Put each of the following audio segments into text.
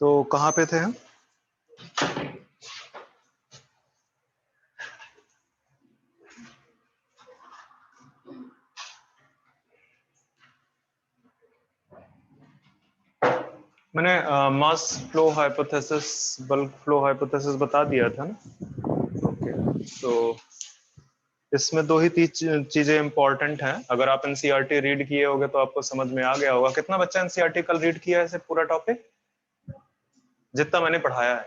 तो कहाँ पे थे हम? मैंने mass flow hypothesis, bulk flow hypothesis बता दिया था ना। ओके, तो इसमें दो ही तीन चीजें इंपॉर्टेंट हैं। अगर आप एनसीईआरटी रीड किए होगे तो आपको समझ में आ गया होगा। कितना बच्चा एनसीईआरटी कल रीड किया है इसे पूरा टॉपिक, जितना मैंने पढ़ाया है?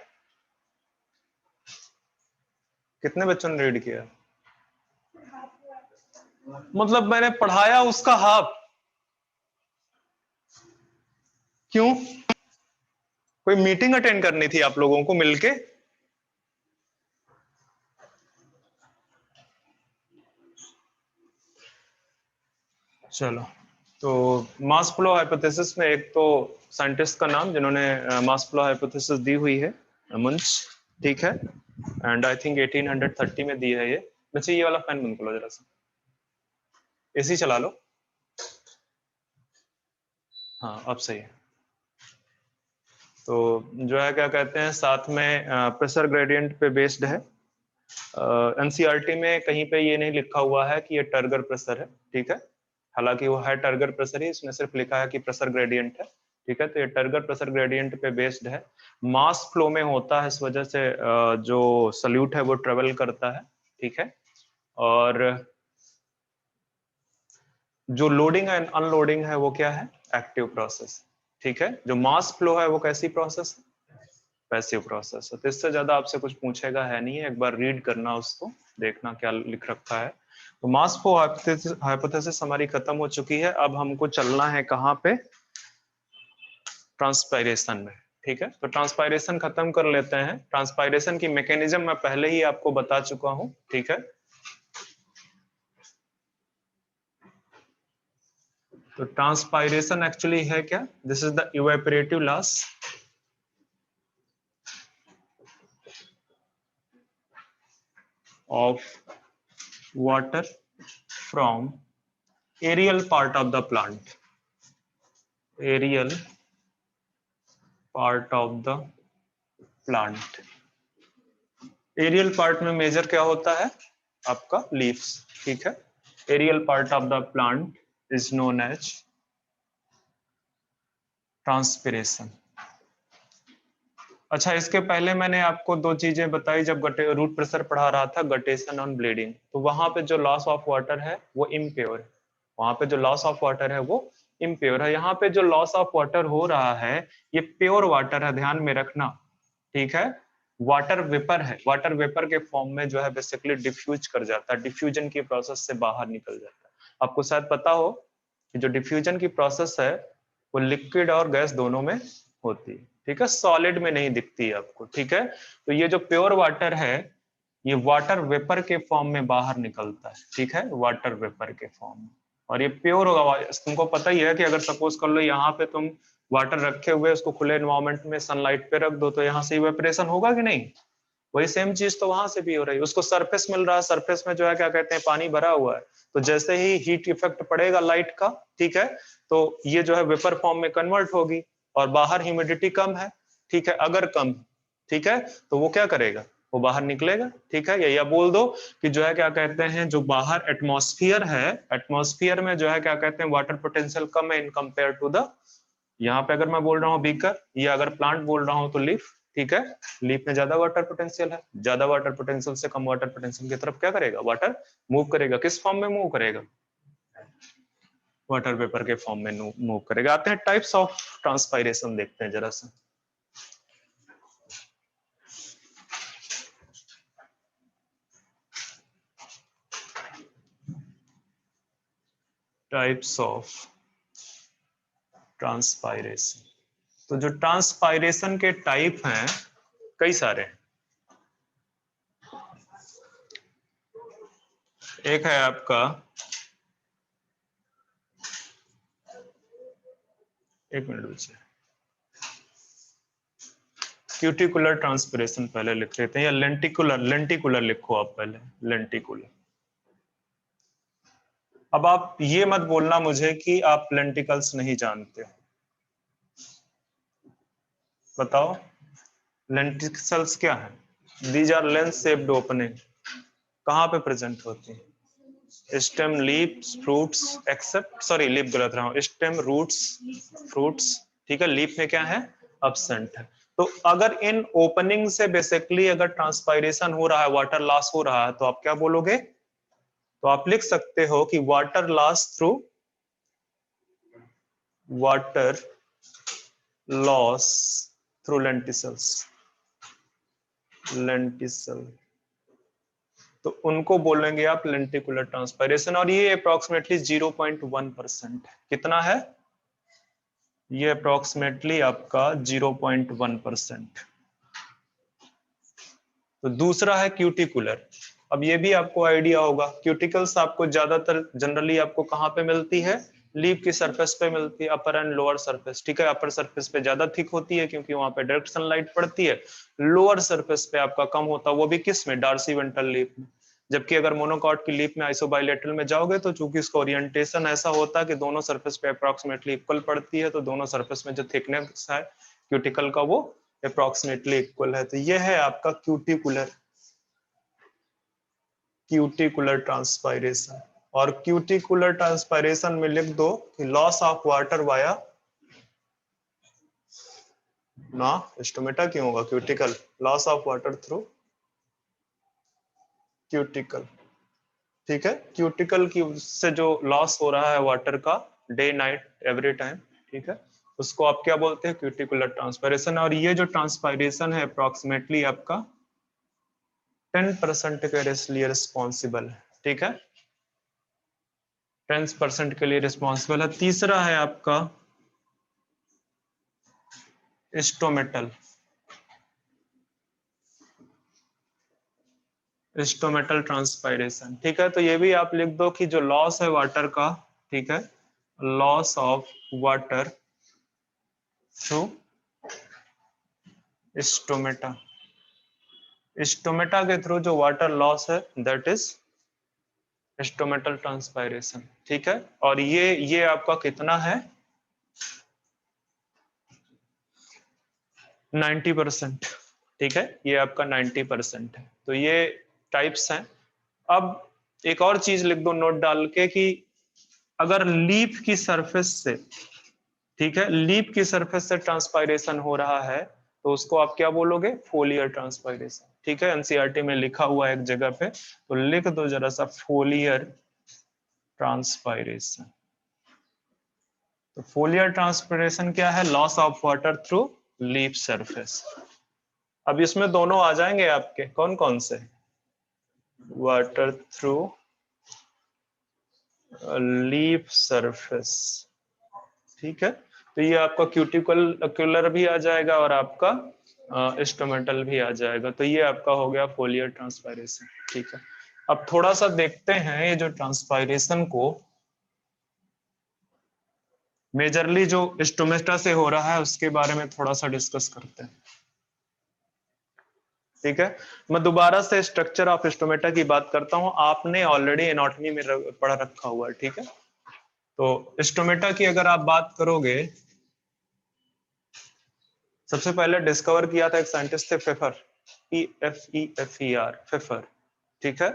कितने बच्चों ने रीड किया? मतलब मैंने पढ़ाया उसका हाफ। क्यों? कोई मीटिंग अटेंड करनी थी आप लोगों को मिलके? चलो, तो मास फ्लो हाइपोथेसिस में एक तो साइंटिस्ट का नाम जिन्होंने मास फ्लो हाइपोथेसिस दी हुई है, मुंच, ठीक है। एंड आई थिंक 1830 में दी है ये। बच्चे ये वाला फैन बंद करो जरा सा, एसी चला लो। हाँ अब सही है। तो जो है क्या कहते हैं, साथ में प्रेशर ग्रेडियंट पे बेस्ड है। एनसीईआरटी में कहीं पे ये नहीं लिखा हुआ है कि ये टर्गर प्रेशर है, ठीक है। हालांकि वो है टर्गर प्रेशर ही, इसमें सिर्फ लिखा है कि प्रेशर ग्रेडियंट है, ठीक है। तो ये टर्गर प्रेशर ग्रेडियंट पे बेस्ड है। मास फ्लो में होता है, इस वजह से जो सल्यूट है वो ट्रेवल करता है, ठीक है। और जो लोडिंग एंड अनलोडिंग है वो क्या है? एक्टिव प्रोसेस, ठीक है। जो मास फ्लो है वो कैसी प्रोसेस है? पैसिव प्रोसेस है। तो इससे ज्यादा आपसे कुछ पूछेगा है नहीं, एक बार रीड करना उसको, देखना क्या लिख रखा है। तो मास फ्लो हाइपोथेसिस हमारी खत्म हो चुकी है। अब हमको चलना है कहाँ पे? ट्रांसपायरेशन में, ठीक है। तो ट्रांसपायरेशन खत्म कर लेते हैं। ट्रांसपायरेशन की मैकेनिज्म मैं पहले ही आपको बता चुका हूं, ठीक है। तो ट्रांसपायरेशन एक्चुअली है क्या? This is the evaporative loss of water from aerial part of the plant, aerial part of the plant। Aerial part में मेजर क्या होता है? आपका लीव्स, ठीक है। Aerial part of the plant is known as transpiration. अच्छा, इसके पहले मैंने आपको दो चीजें बताई जब रूट प्रेशर पढ़ा रहा था, गटेशन और ब्लीडिंग। तो वहां पे जो लॉस ऑफ वाटर है वो इम्प्योर है, वहां पे जो लॉस ऑफ वाटर है वो इम्प्योर है। यहाँ पे जो लॉस ऑफ वाटर हो रहा है ये प्योर वाटर है, ध्यान में रखना, ठीक है। वाटर वेपर है, वाटर वेपर के फॉर्म में जो है बेसिकली डिफ्यूज कर जाता है, डिफ्यूजन की प्रोसेस से बाहर निकल जाता है। आपको शायद पता हो कि जो डिफ्यूजन की प्रोसेस है वो लिक्विड और गैस दोनों में होती है, ठीक है। सॉलिड में नहीं दिखती है आपको, ठीक है। तो ये जो प्योर वाटर है ये वाटर वेपर के फॉर्म में बाहर निकलता है, ठीक है, वाटर वेपर के फॉर्म में। और ये प्योर होगा, तुमको पता ही है कि अगर सपोज कर लो यहाँ पे तुम वाटर रखे हुए उसको खुले एनवायरमेंट में सनलाइट पे रख दो तो यहाँ से इवेपोरेशन होगा कि नहीं? वही सेम चीज तो वहां से भी हो रही है। उसको सरफेस मिल रहा है, सरफेस में जो है क्या कहते हैं, पानी भरा हुआ है। तो जैसे ही हीट इफेक्ट पड़ेगा लाइट का, ठीक है, तो ये जो है वेपर फॉर्म में कन्वर्ट होगी। और बाहर ह्यूमिडिटी कम है, ठीक है, अगर कम, ठीक है, तो वो क्या करेगा? वो बाहर निकलेगा, ठीक है। या बोल दो कि जो है क्या कहते हैं, जो बाहर एटमॉस्फेयर है, एटमॉस्फेयर में जो है क्या कहते हैं वाटर पोटेंशियल कम है इन कंपेयर टू द, यहाँ पे अगर मैं बोल रहा हूँ बीकर, या अगर प्लांट बोल रहा हूँ तो लीफ, ठीक है। लीफ में ज्यादा वाटर पोटेंशियल है, ज्यादा वाटर पोटेंशियल से कम वाटर पोटेंशियल की तरफ क्या करेगा? वाटर मूव करेगा। किस फॉर्म में मूव करेगा? वाटर वेपर के फॉर्म में मूव करेगा। आते हैं टाइप्स ऑफ ट्रांसपायरेशन, देखते हैं जरा सा। Types of transpiration. तो जो ट्रांसपायरेशन के टाइप हैं कई सारे हैं। एक है आपका, एक मिनट बच्चे, क्यूटिकुलर ट्रांसपिरेशन पहले लिख लेते हैं, या लेंटिकुलर, लेंटिकुलर लिखो आप पहले, लेंटिकुलर। अब आप ये मत बोलना मुझे कि आप लेंटिकल्स नहीं जानते हो, बताओ लेंटिकल्स क्या है? These are lens shaped opening, कहाँ पे प्रेजेंट होती है? Stem, leaves, fruits except, sorry leaf गलत रहा हूँ, स्टेम, रूट्स, फ्रूट्स, ठीक है। लीफ में क्या है? अब्सेंट है। तो अगर इन ओपनिंग से बेसिकली अगर ट्रांसपायरेशन हो रहा है, वाटर लॉस हो रहा है, तो आप क्या बोलोगे? तो आप लिख सकते हो कि water loss through, water loss through lenticels, लेंटिसल, तो उनको बोलेंगे आप लेंटिकुलर ट्रांसपायरेशन। और ये अप्रोक्सीमेटली 0.1% है। कितना है? ये अप्रोक्सीमेटली आपका 0.1%। तो दूसरा है क्यूटिकुलर। अब ये भी आपको आइडिया होगा, क्यूटिकल्स आपको ज्यादातर जनरली आपको कहाँ पे मिलती है? लीफ की सरफेस पे मिलती है, अपर एंड लोअर सरफेस, ठीक है। अपर सरफेस पे ज्यादा थिक होती है क्योंकि वहां पे डायरेक्ट सनलाइट पड़ती है, लोअर सरफेस पे आपका कम होता है, वो भी किस में? डार्सी वेंट्रल लीफ में। जबकि अगर मोनोकॉट की लीफ में आइसोबाइलेटरल में जाओगे तो चूंकि इसका ओरिएंटेशन ऐसा होता है कि दोनों सरफेस पे अप्रोक्सीमेटली इक्वल पड़ती है, तो दोनों सरफेस में जो थिकनेस है क्यूटिकल का वो अप्रोक्सीमेटली इक्वल है। तो ये है आपका क्यूटिकुलर, क्यूटिकुलर ट्रांसपायरेशन। और क्यूटिकुलर ट्रांसपायरेशन में लिख दो कि लॉस ऑफ वाटर वाया, ना स्टोमेटा क्यों होगा? Cuticle, loss of water through cuticle, ठीक है। क्यूटिकल की से जो लॉस हो रहा है वाटर का डे नाइट एवरी टाइम, ठीक है, उसको आप क्या बोलते हैं? Cuticular transpiration. और ये जो ट्रांसपायरेशन है अप्रोक्सीमेटली आपका 10% के लिए रिस्पॉन्सिबल है, ठीक है, 10% के लिए रिस्पॉन्सिबल है। तीसरा है आपका स्टोमेटल, स्टोमेटल ट्रांसपायरेशन, ठीक है। तो ये भी आप लिख दो कि जो लॉस है वाटर का, ठीक है, loss of water through stomata, stomata के थ्रू जो वाटर लॉस है दैट इज स्टोमेटल ट्रांसपायरेशन, ठीक है। और ये आपका कितना है? 90%, ठीक है, ये आपका 90% है। तो ये टाइप्स हैं। अब एक और चीज लिख दो नोट डाल के कि अगर लीफ की सरफेस से, ठीक है, लीफ की सरफेस से ट्रांसपायरेशन हो रहा है तो उसको आप क्या बोलोगे? फोलियर ट्रांसपायरेशन, ठीक है। एनसीईआरटी में लिखा हुआ है एक जगह पे, तो लिख दो जरा सा फोलियर ट्रांसपायरेशन। तो फोलियर ट्रांसपायरेशन क्या है? Loss of water through leaf surface. अब इसमें दोनों आ जाएंगे आपके, कौन कौन से? वाटर थ्रू लीफ सरफेस, ठीक है। तो ये आपका क्यूटिकुलर भी आ जाएगा और आपका स्टोमेटल भी आ जाएगा। तो ये आपका हो गया फोलियर ट्रांसपायरेशन, ठीक है। अब थोड़ा सा देखते हैं ये जो ट्रांसपायरेशन को मेजरली जो स्टोमेटा से हो रहा है उसके बारे में थोड़ा सा डिस्कस करते हैं, ठीक है। मैं दोबारा से स्ट्रक्चर ऑफ स्टोमेटा की बात करता हूं, आपने ऑलरेडी एनाटॉमी में पढ़ा रखा हुआ है, ठीक है। तो स्टोमेटा की अगर आप बात करोगे, सबसे पहले डिस्कवर किया था एक साइंटिस्ट थे फेफर, Pfeffer, फेफर, ठीक है,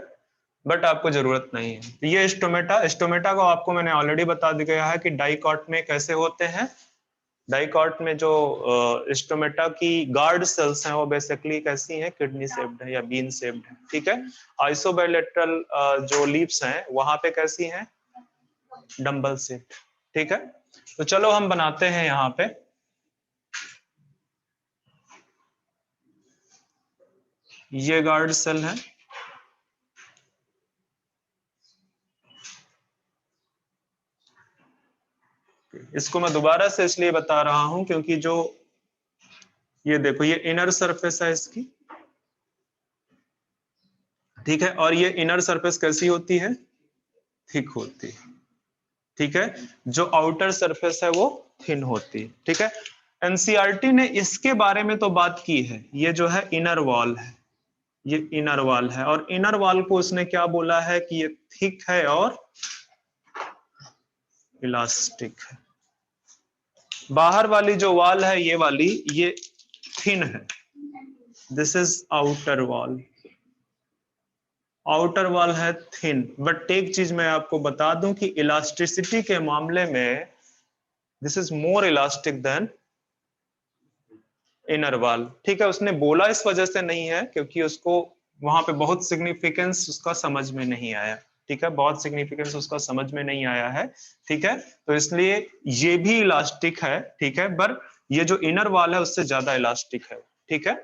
बट आपको जरूरत नहीं है। ये स्टोमेटा को आपको मैंने ऑलरेडी बता दिया है कि डाइकॉट में कैसे होते हैं। डाइकॉट में जो स्टोमेटा की गार्ड सेल्स हैं वो बेसिकली कैसी हैं? किडनी शेप्ड है या बीन शेप्ड है, ठीक है। आइसोबाइलेटरल जो लीव्स हैं वहां पे कैसी हैं? डंबल शेप्ड, ठीक है। तो चलो हम बनाते हैं यहाँ पे, ये गार्ड सेल है, इसको मैं दोबारा से इसलिए बता रहा हूं क्योंकि जो ये देखो ये इनर सरफेस है इसकी, ठीक है, और ये इनर सरफेस कैसी होती है? थिक होती है, ठीक है। जो आउटर सरफेस है वो थिन होती है, ठीक है। एनसीईआरटी ने इसके बारे में तो बात की है, ये जो है इनर वॉल है, ये इनर वॉल है, और इनर वॉल को उसने क्या बोला है कि ये थिक है और इलास्टिक है। बाहर वाली जो वॉल है ये वाली, ये थिन है, this is outer wall, outer wall है थिन। बट एक चीज मैं आपको बता दूं कि इलास्टिसिटी के मामले में this is more elastic than inner wall. ठीक है, उसने बोला इस वजह से नहीं है क्योंकि उसको वहां पे बहुत सिग्निफिकेंस उसका समझ में नहीं आया। ठीक है, बहुत सिग्निफिकेंस उसका समझ में नहीं आया है। ठीक है, तो इसलिए ये भी इलास्टिक है। ठीक है, पर ये जो इनर वॉल है उससे ज्यादा इलास्टिक है। ठीक है,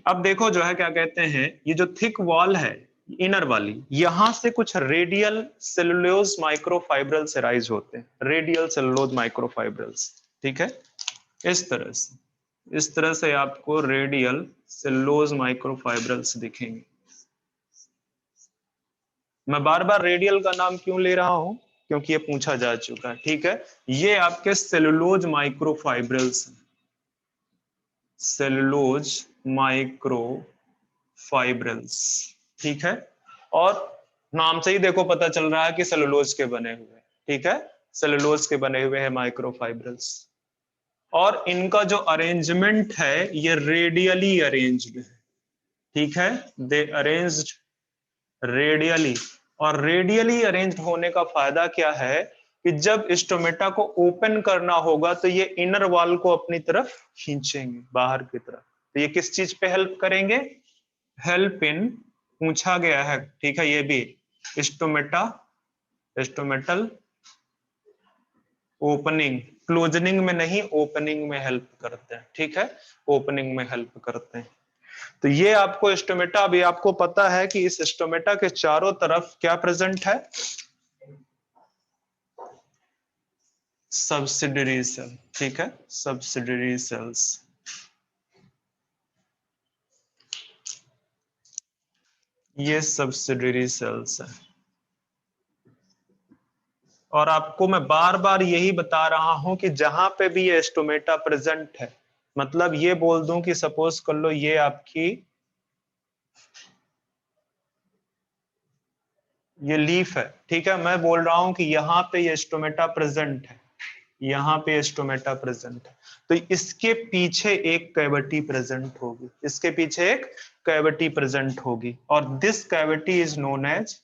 अब देखो जो है क्या कहते हैं, ये जो थिक वॉल है इनर वाली, यहां से कुछ रेडियल सेलुलोज माइक्रोफाइब्रल्स राइज होते हैं, रेडियल सेलुलोज माइक्रोफाइब्रल्स। ठीक है, इस तरह से, इस तरह से आपको रेडियल सेलुलोज माइक्रोफाइब्रल्स दिखेंगे। मैं बार बार रेडियल का नाम क्यों ले रहा हूं, क्योंकि ये पूछा जा चुका है। ठीक है, ये आपके सेलुलोज माइक्रोफाइब्रल्स, सेलुलोज माइक्रोफाइब्रल्स। ठीक है, और नाम से ही देखो पता चल रहा है कि सेलुलोज के बने हुए। ठीक है, सेलुलोज के बने हुए हैं माइक्रोफाइब्रल्स, और इनका जो अरेंजमेंट है ये रेडियली अरेंज्ड है। ठीक है, दे अरेंज्ड रेडियली, और रेडियली अरेंज्ड होने का फायदा क्या है कि जब स्टोमेटा को ओपन करना होगा तो ये इनर वॉल को अपनी तरफ खींचेंगे बाहर की तरफ। तो ये किस चीज पे हेल्प करेंगे, हेल्प इन, पूछा गया है। ठीक है, ये भी स्टोमेटा, स्टोमेटल ओपनिंग, क्लोजनिंग में नहीं ओपनिंग में हेल्प करते हैं। ठीक है, ओपनिंग में हेल्प करते हैं। तो ये आपको स्टोमेटा, अभी आपको पता है कि इस स्टोमेटा के चारों तरफ क्या प्रेजेंट है, सब्सिडरी सेल। ठीक है, सब्सिडरी सेल्स, ये सब्सिडरी सेल्स है। और आपको मैं बार बार यही बता रहा हूं कि जहां पे भी ये स्टोमेटा प्रेजेंट है, मतलब ये बोल दूं कि सपोज कर लो ये आपकी ये लीफ है। ठीक है, मैं बोल रहा हूं कि यहाँ पे ये स्टोमेटा प्रेजेंट है, यहाँ पे स्टोमेटा प्रेजेंट है, तो इसके पीछे एक कैविटी प्रेजेंट होगी, इसके पीछे एक कैविटी प्रेजेंट होगी, और this cavity is known as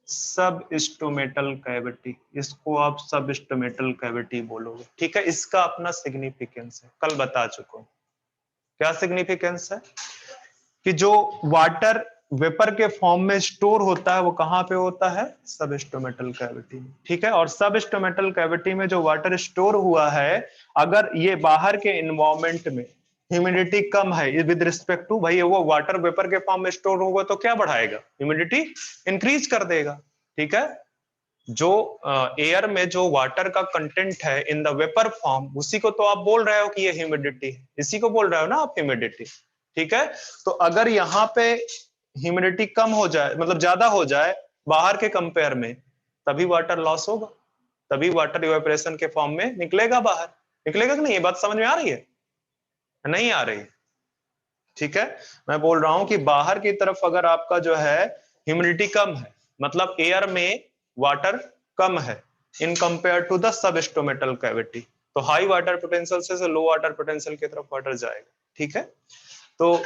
sub stomatal cavity. इसको आप सब स्टोमेटल कैविटी बोलोगे। ठीक है, इसका अपना सिग्निफिकेंस है, कल बता चुका हूं। क्या सिग्निफिकेंस है कि जो वाटर वेपर के फॉर्म में स्टोर होता है वो कहां पे होता है, सब स्टोमेटल कैविटी में। ठीक है, और सब स्टोमेटल कैविटी में जो वाटर स्टोर हुआ है, अगर ये बाहर के इन्वायरमेंट में ह्यूमिडिटी कम है विद रिस्पेक्ट टू, भाई वो वाटर वेपर के फॉर्म में स्टोर होगा तो क्या बढ़ाएगा, ह्यूमिडिटी इंक्रीज कर देगा। ठीक है, जो एयर में जो वाटर का कंटेंट है इन द वेपर फॉर्म, उसी को तो आप बोल रहे हो कि ये ह्यूमिडिटी है, इसी को बोल रहे हो ना आप, ह्यूमिडिटी। ठीक है, तो अगर यहाँ पे ह्यूमिडिटी कम हो जाए, मतलब ज्यादा हो जाए बाहर के कंपेयर में, तभी वाटर लॉस होगा, तभी वाटर इवेपोरेशन के फॉर्म में निकलेगा बाहर। निकलेगा कि नहीं, ये बात समझ में आ रही है, नहीं आ रही? ठीक है, मैं बोल रहा हूं कि बाहर की तरफ अगर आपका जो है ह्यूमिडिटी कम है, मतलब एयर में वाटर कम है in compare to the sub stomatal cavity, तो हाई वाटर पोटेंशियल से लो वाटर पोटेंशियल की तरफ वाटर जाएगा। ठीक है, तो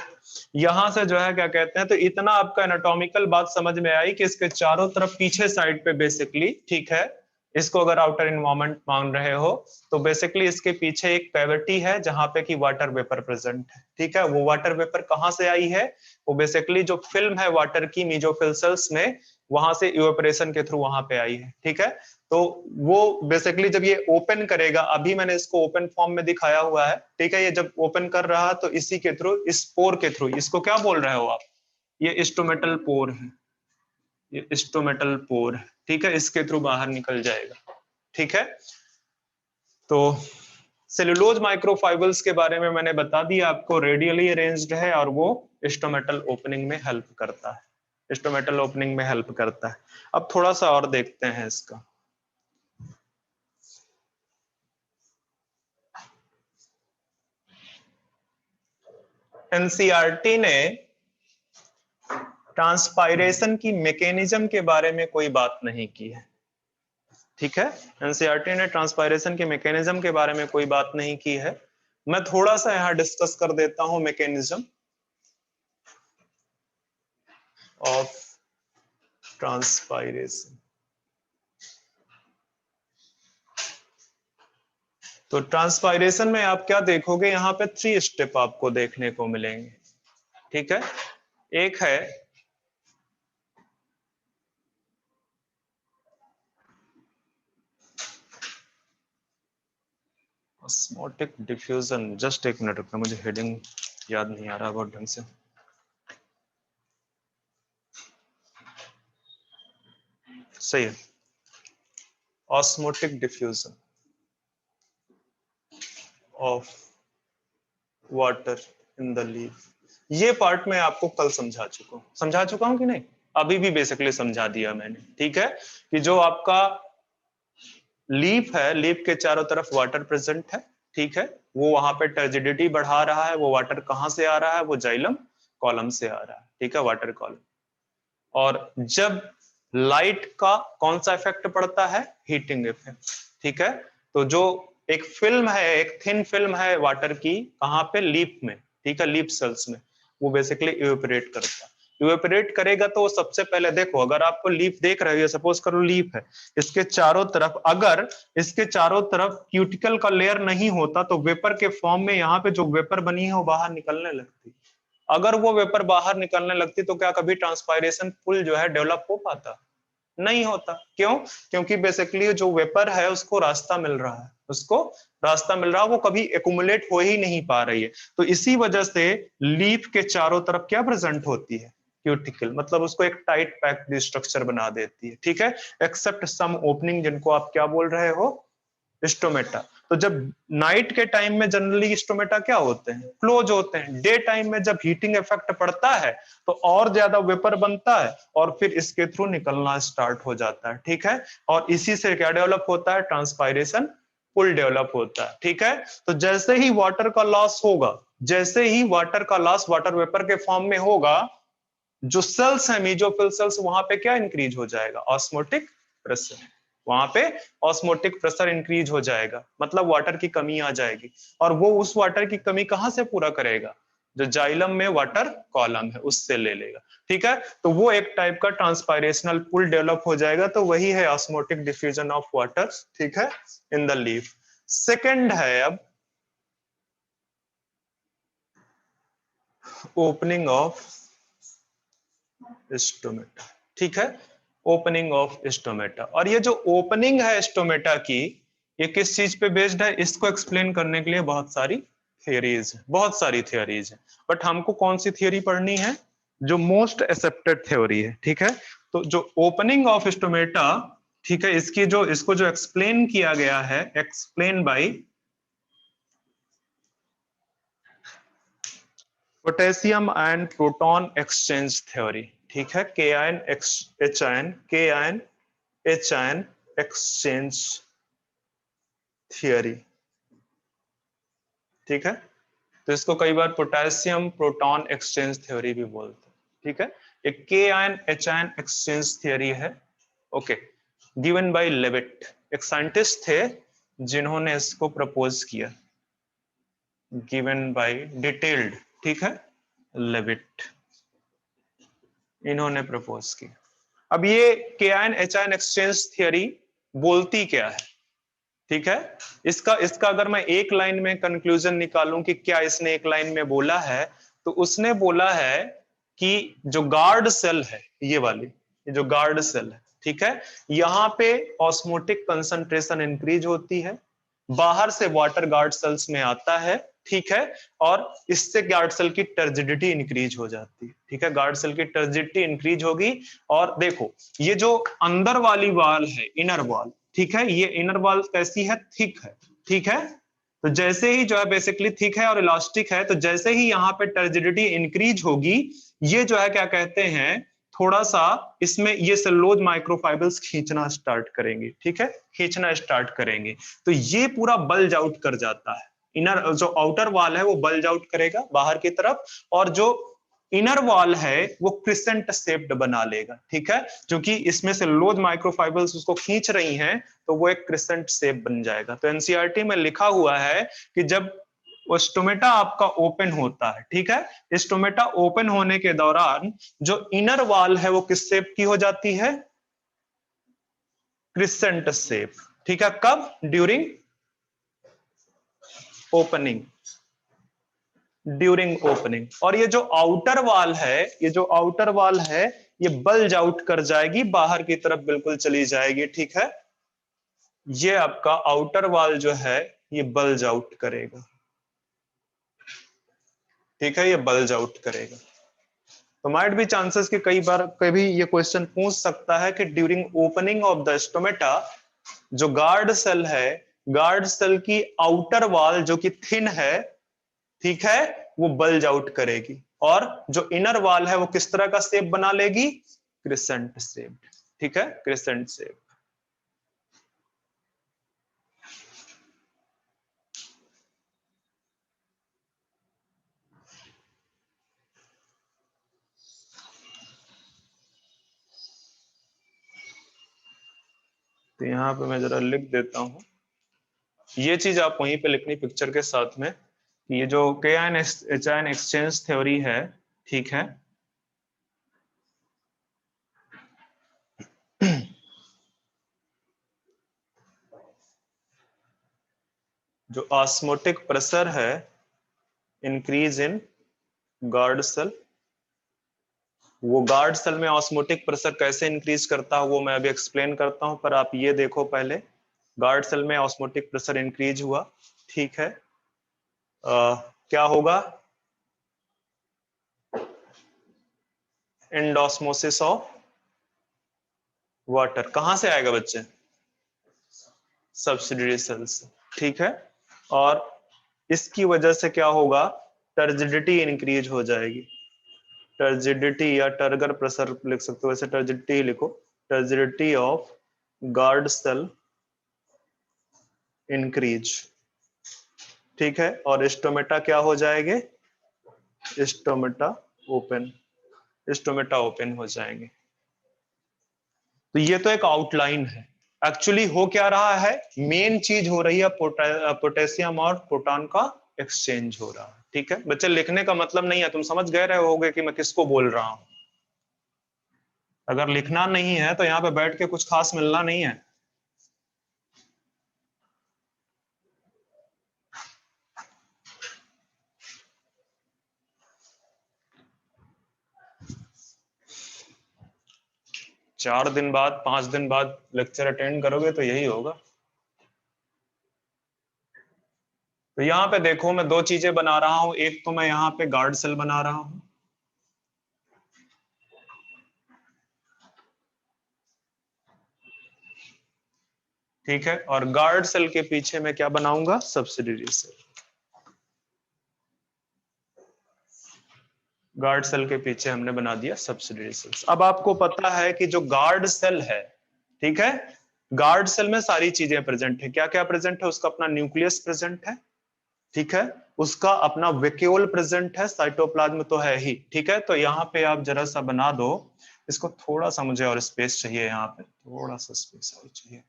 यहां से जो है क्या कहते हैं, तो इतना आपका एनाटॉमिकल बात समझ में आई कि इसके चारों तरफ पीछे साइड पे बेसिकली, ठीक है, इसको अगर आउटर इन्वायरमेंट मान रहे हो तो बेसिकली इसके पीछे एक कैविटी है जहां पे कि वाटर वेपर प्रेजेंट है। ठीक है, वो वाटर वेपर कहां से आई है, वो बेसिकली जो फिल्म है वाटर की मीजोफिल सेल्स में, वहां से इवेपोरेशन के थ्रू वहां पे आई है। ठीक है, तो वो बेसिकली जब ये ओपन करेगा, अभी मैंने इसको ओपन फॉर्म में दिखाया हुआ है। ठीक है, ये जब ओपन कर रहा तो इसी के थ्रू, इस पोर के थ्रू, इसको क्या बोल रहे हो आप, ये स्टोमेटल पोर है, ये स्टोमेटल पोर है। ठीक है, इसके थ्रू बाहर निकल जाएगा। ठीक है, तो सेलुलोज माइक्रोफाइबर्स के बारे में मैंने बता दिया आपको, रेडियली अरेंज्ड है और वो स्टोमेटल ओपनिंग में हेल्प करता है, स्टोमेटल ओपनिंग में हेल्प करता है। अब थोड़ा सा और देखते हैं इसका। एनसीईआरटी ने ट्रांसपायरेशन की मैकेनिज्म के बारे में कोई बात नहीं की है। ठीक है, एनसीईआरटी ने ट्रांसपायरेशन के मैकेनिज्म के बारे में कोई बात नहीं की है, मैं थोड़ा सा यहाँ डिस्कस कर देता हूं मैकेनिज्म ऑफ ट्रांसपायरेशन। तो ट्रांसपायरेशन में आप क्या देखोगे, यहाँ पे 3 स्टेप आपको देखने को मिलेंगे, ठीक है। एक है ऑस्मोटिक डिफ्यूजन। जस्ट एक मिनट रुकना, मुझे हेडिंग याद नहीं आ रहा बहुत ढंग से। सही है, osmotic diffusion of water in the leaf. ये पार्ट मैं आपको कल समझा चुका हूं कि नहीं? अभी भी बेसिकली समझा दिया मैंने, ठीक है। कि जो आपका लीफ है, लीफ के चारों तरफ वाटर प्रेजेंट है, ठीक है। वो वहां पे टर्जिडिटी बढ़ा रहा है। वो वाटर कहां से आ रहा है? वो जाइलम कॉलम से आ रहा है, ठीक है, वाटर कॉलम। और जब लाइट का कौन सा इफेक्ट पड़ता है? हीटिंग इफेक्ट, ठीक है। तो जो एक फिल्म है, एक थिन फिल्म है वाटर की, कहां पे? लीफ में, ठीक है, लीफ सेल्स में। वो बेसिकली इवेपोरेट करता है। इवेपोरेट करेगा तो सबसे पहले देखो, अगर आपको लीफ देख रहे हो, सपोज करो लीफ है, इसके चारों तरफ, अगर इसके चारों तरफ क्यूटिकल का लेयर नहीं होता तो वेपर के फॉर्म में यहाँ पे जो वेपर बनी है वो बाहर निकलने लगती। अगर वो वेपर बाहर निकलने लगती तो क्या कभी ट्रांसपायरेशन पुल जो है डेवलप हो पाता? नहीं होता। क्यों? क्योंकि बेसिकली जो वेपर है उसको रास्ता मिल रहा है, उसको रास्ता मिल रहा है, वो कभी एक्युमुलेट हो ही नहीं पा रही है। तो इसी वजह से लीफ के चारों तरफ क्या प्रेजेंट होती है? क्यूटिकल, मतलब उसको एक टाइट पैक्ड स्ट्रक्चर बना देती है, ठीक है, एक्सेप्ट सम ओपनिंग, जिनको आप क्या बोल रहे हो? स्टोमेटा। तो जब नाइट के टाइम में जनरली स्टोमेटा क्या होते हैं? क्लोज होते हैं। डे टाइम में जब हीटिंग इफेक्ट पड़ता है तो और ज्यादा वेपर बनता है और फिर इसके थ्रू निकलना स्टार्ट हो जाता है, ठीक है। और इसी से क्या डेवलप होता है? ट्रांसपायरेशन पुल डेवलप होता है, ठीक है। तो जैसे ही वाटर का लॉस होगा, जैसे ही वाटर का लॉस वाटर वेपर के फॉर्म में होगा, जो सेल्स है मेसोफिल सेल्स, वहां पे क्या इंक्रीज हो जाएगा? Osmotic pressure. वहां पे ऑस्मोटिक प्रेशर इंक्रीज हो जाएगा, मतलब वाटर की कमी आ जाएगी। और वो उस वाटर की कमी कहां से पूरा करेगा? जो जाइलम में वाटर कॉलम है उससे ले लेगा, ठीक है। तो वो एक टाइप का ट्रांसपायरेशनल पुल डेवलप हो जाएगा। तो वही है ऑस्मोटिक डिफ्यूजन ऑफ वाटर, ठीक है, इन द लीफ। सेकेंड है अब ओपनिंग ऑफ स्टोमेटा, ठीक है, ओपनिंग ऑफ स्टोमेटा। और ये जो ओपनिंग है स्टोमेटा की, ये किस चीज पे बेस्ड है? इसको एक्सप्लेन करने के लिए बहुत सारी थियरीज है, बहुत सारी थियरीज है। बट हमको कौन सी थियरी पढ़नी है? जो मोस्ट एक्सेप्टेड थ्योरी है, ठीक है। तो जो ओपनिंग ऑफ स्टोमेटा, ठीक है, इसकी जो इसको जो एक्सप्लेन किया गया है, explain by potassium ion proton exchange theory, ठीक है, के आयन एच आयन, के ion H ion exchange theory, ठीक है। तो इसको कई बार पोटेशियम प्रोटॉन एक्सचेंज थ्योरी भी बोलते हैं, ठीक है। एक के ion H ion exchange theory है, ओके, गिवन बाय लेविट। एक साइंटिस्ट थे जिन्होंने इसको प्रपोज किया, गिवन बाय डिटेल्ड, ठीक है, लेविट, इन्होंने प्रपोज किया। अब ये के ion H ion exchange theory बोलती क्या है? ठीक है, इसका इसका अगर मैं एक लाइन में कंक्लूजन निकालूं कि क्या इसने एक लाइन में बोला है, तो उसने बोला है कि जो गार्ड सेल है, ये वाली, ये जो गार्ड सेल है, ठीक है, यहां पे ऑस्मोटिक कंसंट्रेशन इंक्रीज होती है, बाहर से वाटर गार्ड सेल्स में आता है, ठीक है, और इससे गार्ड सेल की टर्जिडिटी इंक्रीज हो जाती है, ठीक है, गार्ड सेल की टर्जिडिटी इंक्रीज होगी। और देखो, ये जो अंदर वाली वाल है, इनर वॉल, ठीक है, ये इनर वॉल कैसी है? थिक है, ठीक है। तो जैसे ही जो है बेसिकली थिक है और इलास्टिक है, तो जैसे ही यहाँ पे टर्जिडिटी इंक्रीज होगी, ये जो है क्या कहते हैं, थोड़ा सा इसमें ये सेलुलोज माइक्रोफाइबर्स खींचना स्टार्ट करेंगे, ठीक है, खींचना स्टार्ट करेंगे। तो ये पूरा बल्ज आउट कर जाता है, इनर जो आउटर वॉल है वो बल्ज आउट करेगा बाहर की तरफ, और जो इनर वॉल है वो क्रिसेंट शेप्ड बना लेगा, ठीक है, क्योंकि इसमें से लोज माइक्रोफाइबर्स उसको खींच रही हैं, तो वो एक क्रिसेंट शेप बन जाएगा। तो एनसीईआरटी में लिखा हुआ है कि जब वो स्टोमेटा आपका ओपन होता है, ठीक है। स्टोमेटा ओपन होने के दौरान जो इनर वॉल है वो किस शेप की हो जाती है, क्रिसेंट शेप, ठीक है। कब, ड्यूरिंग ओपनिंग, ड्यूरिंग ओपनिंग। और ये जो आउटर वॉल है, ये जो आउटर वॉल है ये बल्ज आउट कर जाएगी, बाहर की तरफ बिल्कुल चली जाएगी, ठीक है। ये आपका आउटर वॉल जो है ये बल्ज आउट करेगा, ठीक है, ये बल्ज आउट करेगा। तो माइट भी चांसेस कि कई बार कभी ये क्वेश्चन पूछ सकता है कि during opening of the stomata जो गार्ड सेल है, गार्ड सेल की आउटर वॉल जो कि थिन है, ठीक है, वो बल्ज आउट करेगी, और जो इनर वॉल है वो किस तरह का शेप बना लेगी, क्रिसेंट शेप, ठीक है, क्रिसेंट शेप। तो यहां पे मैं जरा लिख देता हूं, ये चीज आप वहीं पे लिखनी पिक्चर के साथ में, ये जो के ion H ion exchange theory है, ठीक है, जो ऑस्मोटिक प्रेशर है इंक्रीज इन गार्ड सेल, वो गार्ड सेल में ऑस्मोटिक प्रेशर कैसे इंक्रीज करता है वो मैं अभी एक्सप्लेन करता हूं, पर आप ये देखो पहले, गार्ड सेल में ऑस्मोटिक प्रेशर इंक्रीज हुआ, ठीक है, क्या होगा, एंडोस्मोसिस ऑफ वाटर, कहां से आएगा बच्चे, सब्सिडियरी सेल्स, ठीक है। और इसकी वजह से क्या होगा, टर्जिडिटी इंक्रीज हो जाएगी, टर्जिडिटी या टर्गर प्रेशर लिख सकते हो, वैसे टर्जिडिटी ही लिखो, turgidity of guard cell increase, ठीक है। और स्टोमेटा क्या हो जाएंगे, स्टोमेटा ओपन, स्टोमेटा ओपन हो जाएंगे। तो ये तो एक आउटलाइन है, एक्चुअली हो क्या रहा है, मेन चीज हो रही है पोटेशियम और प्रोटॉन का एक्सचेंज हो रहा है, ठीक है। बच्चे लिखने का मतलब नहीं है, तुम समझ गए रहे होगे कि मैं किसको बोल रहा हूं। अगर लिखना नहीं है तो यहाँ पे बैठ के कुछ खास मिलना नहीं है। चार दिन बाद 5 दिन बाद लेक्चर अटेंड करोगे तो यही होगा। तो यहाँ पे देखो मैं दो चीजें बना रहा हूं, एक तो मैं यहाँ पे गार्ड सेल बना रहा हूं, ठीक है, और गार्ड सेल के पीछे मैं क्या बनाऊंगा, सब्सिडियरी सेल, गार्ड सेल के पीछे हमने बना दिया सब्सिडियरी सेल्स। अब आपको पता है कि जो गार्ड सेल है, ठीक है, गार्ड सेल में सारी चीजें प्रेजेंट है, क्या क्या प्रेजेंट है, उसका अपना न्यूक्लियस प्रेजेंट है, ठीक है, उसका अपना वेक्यूल प्रेजेंट है, साइटोप्लाज्म तो है ही, ठीक है। तो यहाँ पे आप जरा सा बना दो इसको, थोड़ा सा मुझे और स्पेस चाहिए, यहाँ पे थोड़ा सा स्पेस और चाहिए,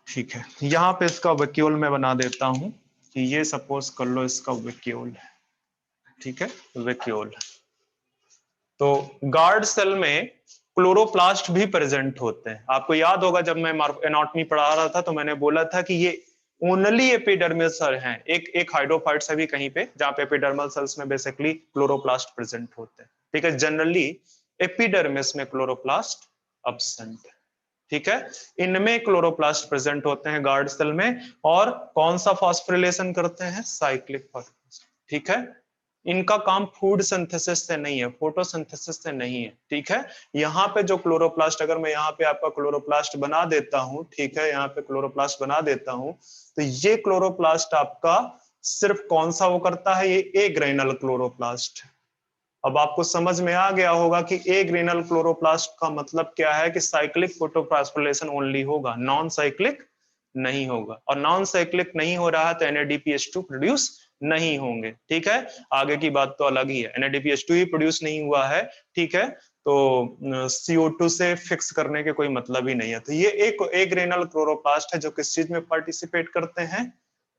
ठीक है। यहाँ पे इसका वेक्यूल मैं बना देता हूं कि ये सपोज कर लो इसका वेक्यूल है, ठीक है, वेक्यूल। तो गार्ड सेल में क्लोरोप्लास्ट भी प्रेजेंट होते हैं, आपको याद होगा जब मैं एनाटॉमी पढ़ा रहा था तो मैंने बोला था कि ये ओनली एपिडर्मल सेल हैं, एक हाइड्रोफाइट्स है भी कहीं पे जहां पे एपिडर्मल सेल्स में बेसिकली क्लोरोप्लास्ट प्रेजेंट होते हैं, ठीक है। जनरली एपिडर्मिस में क्लोरोप्लास्ट अब्सेंट है, ठीक है। इनमें क्लोरोप्लास्ट प्रेजेंट होते हैं गार्ड सेल में, और कौन सा फॉस्फोरिलेशन करते हैं, साइक्लिक फॉस्फोरिलेशन, ठीक है। इनका काम फूड सिंथेसिस से नहीं है, फोटोसिंथेसिस से नहीं है, ठीक है। यहाँ पे जो क्लोरोप्लास्ट, अगर मैं यहाँ पे आपका क्लोरोप्लास्ट बना देता हूं, ठीक है, यहाँ पे क्लोरोप्लास्ट बना देता हूं, तो ये क्लोरोप्लास्ट आपका सिर्फ कौन सा वो करता है, ये ए ग्रेनल क्लोरोप्लास्ट। अब आपको समझ में आ गया होगा कि ए ग्रेनल क्लोरोप्लास्ट का मतलब क्या है, कि साइक्लिक फोटोफॉस्फोरिलेशन ओनली होगा, नॉन साइक्लिक नहीं होगा, और नॉन साइक्लिक नहीं हो रहा है तो NADPH2 प्रोड्यूस नहीं होंगे, ठीक है। आगे की बात तो अलग ही है, NADPH2 ही प्रोड्यूस नहीं हुआ है, ठीक है। तो CO2 से फिक्स करने के कोई मतलब ही नहीं है। तो ये एक ग्रेनल क्लोरोप्लास्ट है जो किस चीज में पार्टिसिपेट करते हैं,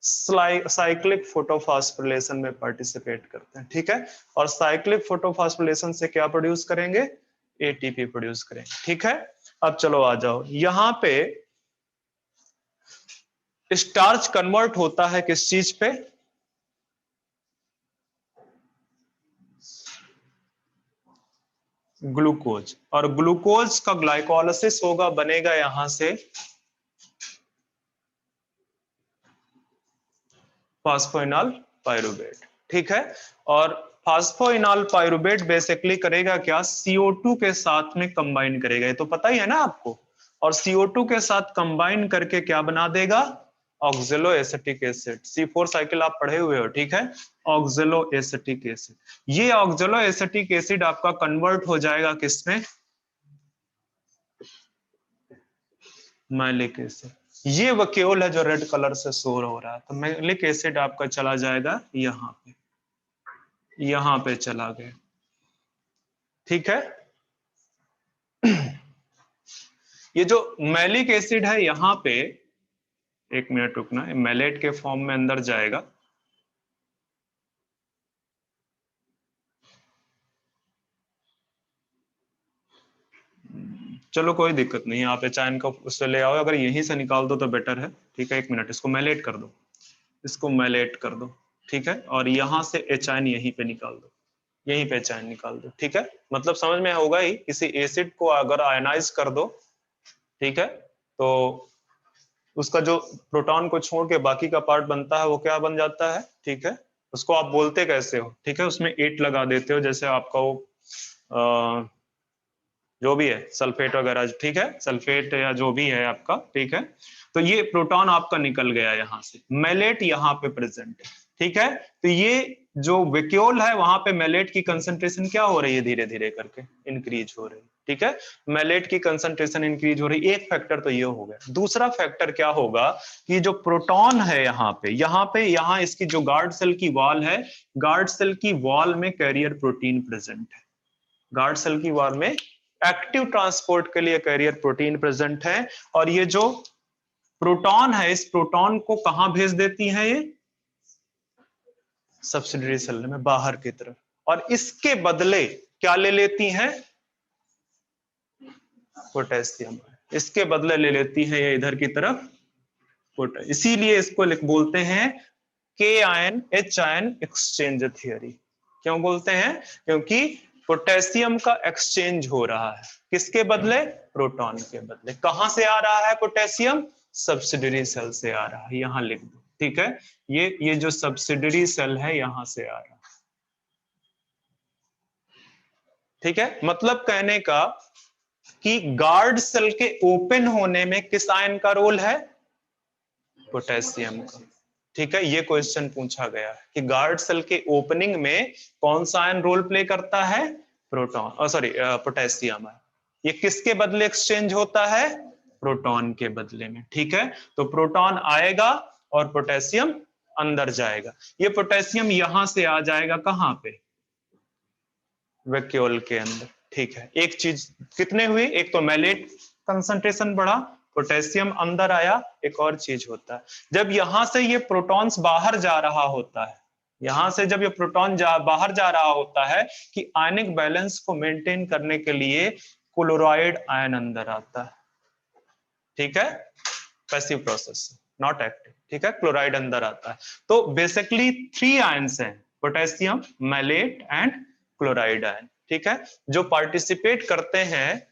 साइक्लिक फोटोफॉस्फोरिलेशन में पार्टिसिपेट करते हैं, ठीक है। और साइक्लिक फोटोफॉस्फोरिलेशन से क्या प्रोड्यूस करेंगे, ATP प्रोड्यूस करेंगे, ठीक है। अब चलो आ जाओ, यहां पे स्टार्च कन्वर्ट होता है किस चीज पे, ग्लूकोज, और ग्लूकोज का ग्लाइकोलाइसिस होगा, बनेगा यहां से फास्फोइनॉल पायरुवेट, ठीक है। और फास्फोइनॉल पायरुवेट बेसिकली करेगा क्या, CO2 के साथ में कंबाइन करेगा, ये तो पता ही है ना आपको। और CO2 के साथ कंबाइन करके क्या बना देगा, ऑक्जेलो एसिटिक एसिड। C4 साइकिल आप पढ़े हुए हो, ठीक है। ऑक्जेलो एसिटिक एसिड, ये ऑक्जेलो एसिटिक एसिड आपका कन्वर्ट हो जाएगा किसमें, मैलिक एसिड। ये वक्यूल है जो रेड कलर से शो हो रहा है, तो मैलिक एसिड आपका चला जाएगा यहाँ पे, यहां पे चला गया, ठीक है। ये जो मैलिक एसिड है यहाँ पे, एक मिनट रुकना, मैलेट के फॉर्म में अंदर जाएगा, चलो कोई दिक्कत नहीं है, आप एचाइन का उससे ले आओ, अगर यहीं से निकाल दो तो बेटर है, ठीक है। एक मिनट, इसको मैलेट कर दो, इसको मैलेट कर दो, ठीक है। और यहां से एचाइन यहीं पे निकाल दो, यहीं पे एचाइन निकाल दो, ठीक है। मतलब समझ में होगा ही, किसी एसिड को अगर आयनाइज कर दो, ठीक है, तो उसका जो प्रोटॉन को छोड़ के बाकी का पार्ट बनता है वो क्या बन जाता है, ठीक है। उसको आप बोलते कैसे हो, ठीक है, उसमें 8 लगा देते हो, जैसे आपका वो जो भी है सल्फेट वगैरह, ठीक है, सल्फेट या जो भी है आपका, ठीक है। तो ये प्रोटॉन आपका निकल गया यहां से, मैलेट यहाँ पे प्रेजेंट है, ठीक है। तो ये जो वेक्यूल है वहां पे मैलेट की कंसंट्रेशन क्या हो रही है, धीरे धीरे करके इंक्रीज हो रही है, ठीक है। मैलेट की कंसंट्रेशन इंक्रीज हो रही है, एक फैक्टर तो ये हो गया। दूसरा फैक्टर क्या होगा कि जो प्रोटॉन है यहाँ इसकी जो गार्ड सेल की वॉल है, गार्ड सेल की वॉल में कैरियर प्रोटीन प्रेजेंट है, गार्ड सेल की वॉल में एक्टिव ट्रांसपोर्ट के लिए कैरियर प्रोटीन प्रेजेंट है। और ये जो प्रोटॉन है, इस प्रोटॉन को कहां भेज देती है, ये सब्सिडरी सेल में बाहर की तरफ, और इसके बदले क्या ले लेती हैं, पोटेशियम, इसके बदले ले लेती है ये इधर की तरफ पोटेशियम। इसीलिए इसको बोलते हैं K-आयन एक्सचेंज थियरी। क्यों बोलते हैं, क्योंकि पोटेशियम का एक्सचेंज हो रहा है, किसके बदले, प्रोटॉन के बदले। कहां से आ रहा है पोटेशियम, सब्सिडरी सेल से आ रहा है, यहां लिख दो, ठीक है। ये जो सब्सिडरी सेल है यहां से आ रहा है, ठीक है। मतलब कहने का कि गार्ड सेल के ओपन होने में किस आयन का रोल है, पोटेशियम का, ठीक है। ये क्वेश्चन पूछा गया है कि गार्ड सेल के ओपनिंग में कौन सा आयन रोल प्ले करता है, प्रोटॉन, सॉरी पोटेशियम है। ये किसके बदले एक्सचेंज होता है, प्रोटॉन के बदले में, ठीक है। तो प्रोटॉन आएगा और पोटेशियम अंदर जाएगा, ये पोटेशियम यहां से आ जाएगा कहां पे, वैक्यूल के अंदर, ठीक है। एक चीज कितने हुई, एक तो मैलेट कंसंट्रेशन बढ़ा, पोटेशियम अंदर आया, एक और चीज होता है, जब यहां से ये प्रोटॉन्स बाहर जा रहा होता है, यहां से जब ये प्रोटॉन बाहर जा रहा होता है, कि आयनिक बैलेंस को मेंटेन करने के लिए क्लोराइड आयन अंदर आता है, ठीक है, पैसिव प्रोसेस, नॉट एक्टिव, ठीक है, क्लोराइड अंदर आता है। तो बेसिकली 3 आयंस हैं, potassium, malate and chloride ion, ठीक है, जो पार्टिसिपेट करते हैं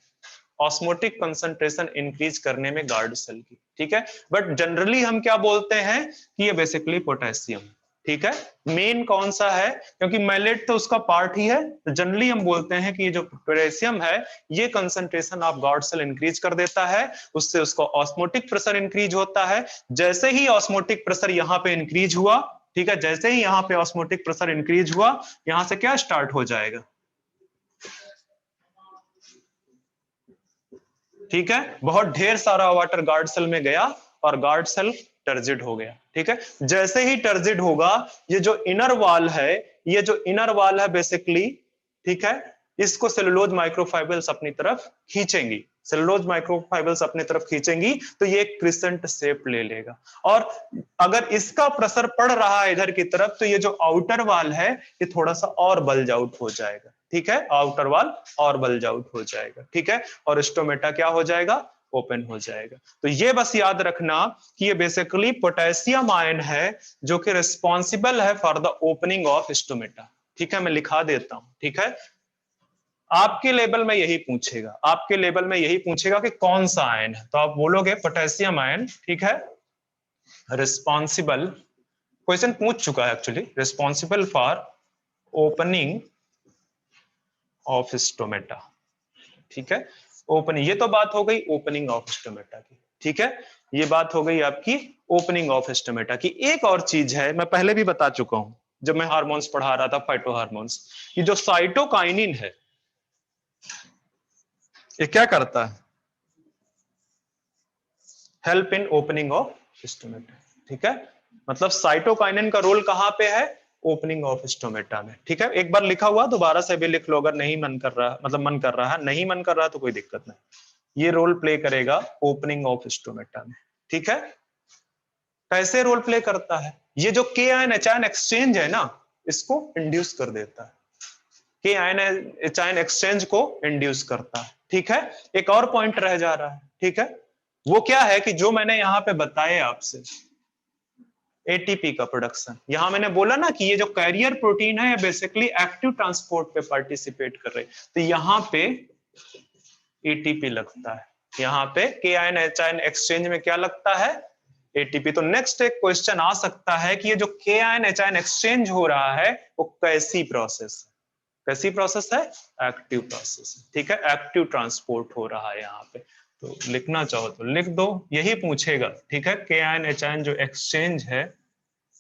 ऑस्मोटिक कंसंट्रेशन इंक्रीज करने में गार्ड सेल की, ठीक है। बट जनरली हम क्या बोलते हैं कि ये बेसिकली पोटेशियम, ठीक है। मेन कौन सा है, क्योंकि मैलेट तो उसका पार्ट ही है, तो जनरली हम बोलते हैं कि ये जो पोटेशियम है, ये concentration of guard cell increase कर देता है, उससे उसका ऑस्मोटिक प्रेशर इंक्रीज होता है। जैसे ही ऑस्मोटिक प्रेशर यहाँ पे इंक्रीज हुआ, ठीक है, जैसे ही यहाँ पे ऑस्मोटिक प्रेशर इंक्रीज हुआ, यहां से क्या स्टार्ट हो जाएगा, ठीक है, बहुत ढेर सारा वाटर गार्ड सेल में गया और गार्ड सेल टर्जिड हो गया, ठीक है। जैसे ही टर्जिड होगा, ये जो इनर वॉल है, ये जो इनर वॉल है बेसिकली, ठीक है, इसको सेलुलोज माइक्रोफाइबर्स अपनी तरफ खींचेंगी, सेलुलोज माइक्रोफाइबर्स अपनी तरफ खींचेंगी तो ये एक क्रिसेंट शेप ले लेगा। और अगर इसका प्रेशर पड़ रहा है इधर की तरफ तो ये जो आउटर वाल है ये थोड़ा सा और बल्ज आउट हो जाएगा, ठीक है, आउटर वाल और बल्ज आउट हो जाएगा, ठीक है, और स्टोमेटा क्या हो जाएगा, ओपन हो जाएगा। तो ये बस याद रखना कि ये बेसिकली पोटेशियम आयन है जो कि रिस्पॉन्सिबल है for the opening of stomata, ठीक है, मैं लिखा देता हूं, ठीक है। आपके लेवल में यही पूछेगा, आपके लेवल में यही पूछेगा कि कौन सा आयन है, तो आप बोलोगे पोटेशियम आयन, ठीक है, रिस्पॉन्सिबल, क्वेश्चन पूछ चुका है actually, responsible for opening of stomata, ठीक है, ओपनिंग, ये तो बात हो गई ओपनिंग ऑफ स्टोमेटा की, ठीक है, ये बात हो गई आपकी ओपनिंग ऑफ स्टोमेटा की। एक और चीज है, मैं पहले भी बता चुका हूं जब मैं हार्मोन्स पढ़ा रहा था, फाइटो हार्मोन्स, ये जो साइटोकाइनिन है ये क्या करता है, help in opening of stomata, ठीक है, मतलब साइटोकाइनिन का रोल कहां पे है, ओपनिंग ऑफ स्टोमेटा में, ठीक है। एक बार लिखा हुआ दोबारा से भी लिख लो अगर नहीं मन कर रहा, मतलब मन कर रहा है, नहीं मन कर रहा तो कोई दिक्कत नहीं, ये रोल प्ले करेगा ओपनिंग ऑफ स्टोमेटा में, ठीक है। कैसे रोल प्ले करता है, ये जो के आयन एच आयन एक्सचेंज है ना इसको इंड्यूस कर देता है, के आयन एच आयन एक्सचेंज को इंड्यूस करता है, ठीक है। एक और पॉइंट रह जा रहा है, ठीक है, वो क्या है कि जो मैंने यहां पे बताया आपसे एटीपी का प्रोडक्शन, यहां मैंने बोला ना कि ये जो कैरियर प्रोटीन है ये बेसिकली एक्टिव ट्रांसपोर्ट पे पार्टिसिपेट कर रही है, तो यहां पे एटीपी लगता है, यहां पे के आयन एच आयन एक्सचेंज में क्या लगता है, एटीपी। तो नेक्स्ट एक क्वेश्चन आ सकता है कि ये जो के आयन एच आयन एक्सचेंज हो रहा है वो कैसी प्रोसेस है, कैसी प्रोसेस है, एक्टिव प्रोसेस, ठीक है, एक्टिव ट्रांसपोर्ट हो रहा है यहाँ पे। तो लिखना चाहो तो लिख दो, यही पूछेगा, ठीक है, के आयन एच आयन जो एक्सचेंज है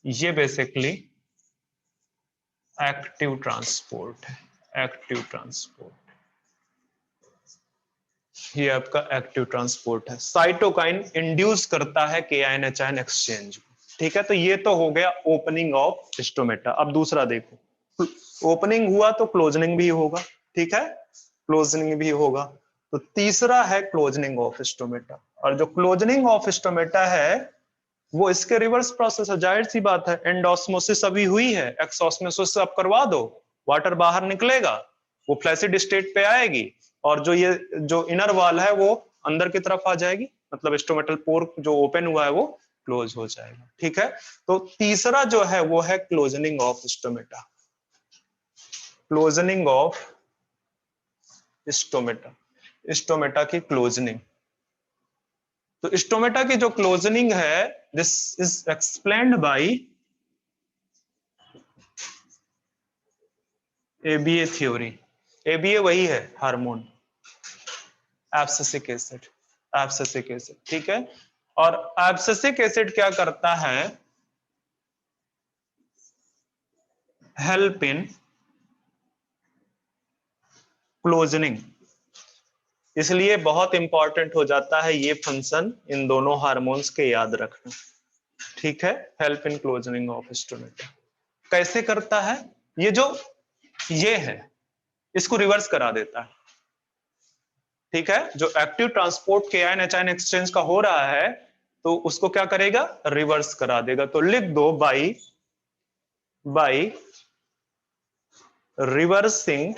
ये बेसिकली एक्टिव ट्रांसपोर्ट है, एक्टिव ट्रांसपोर्ट, ये आपका एक्टिव ट्रांसपोर्ट है, साइटोकाइन इंड्यूस करता है के आयन एच आयन एक्सचेंज, ठीक है। तो ये तो हो गया ओपनिंग ऑफ स्टोमेटा। अब दूसरा देखो, ओपनिंग हुआ तो क्लोजनिंग भी होगा, ठीक है, क्लोजनिंग भी होगा। तो तीसरा है क्लोजनिंग ऑफ स्टोमेटा, और जो क्लोजनिंग ऑफ स्टोमेटा है वो इसके रिवर्स प्रोसेस है, जाहिर सी बात है, एंडोस्मोसिस अभी हुई है, एक्सोस्मोसिस आप करवा दो, वाटर बाहर निकलेगा, वो फ्लैसिड स्टेट पे आएगी, और जो ये जो इनर वॉल है वो अंदर की तरफ आ जाएगी, मतलब स्टोमेटल पोर जो ओपन हुआ है वो क्लोज हो जाएगा, ठीक है। तो तीसरा जो है वो है closing of stomata, closing of stomata, stomata की क्लोजनिंग। तो स्टोमेटा की जो क्लोजनिंग है this is explained by ABA theory, ABA वही है hormone, abscisic acid, abscisic acid, ठीक है। और एब्सिसिक एसिड क्या करता है, हेल्प इन क्लोजनिंग, इसलिए बहुत इंपॉर्टेंट हो जाता है ये फंक्शन इन दोनों हार्मोन्स के याद रखना, ठीक है, हेल्प इन क्लोजनिंग ऑफ स्टोमेटा। कैसे करता है, ये जो ये है इसको रिवर्स करा देता है, ठीक है, जो एक्टिव ट्रांसपोर्ट के आयन एच आयन एक्सचेंज का हो रहा है तो उसको क्या करेगा, रिवर्स करा देगा। तो लिख दो बाई रिवर्सिंग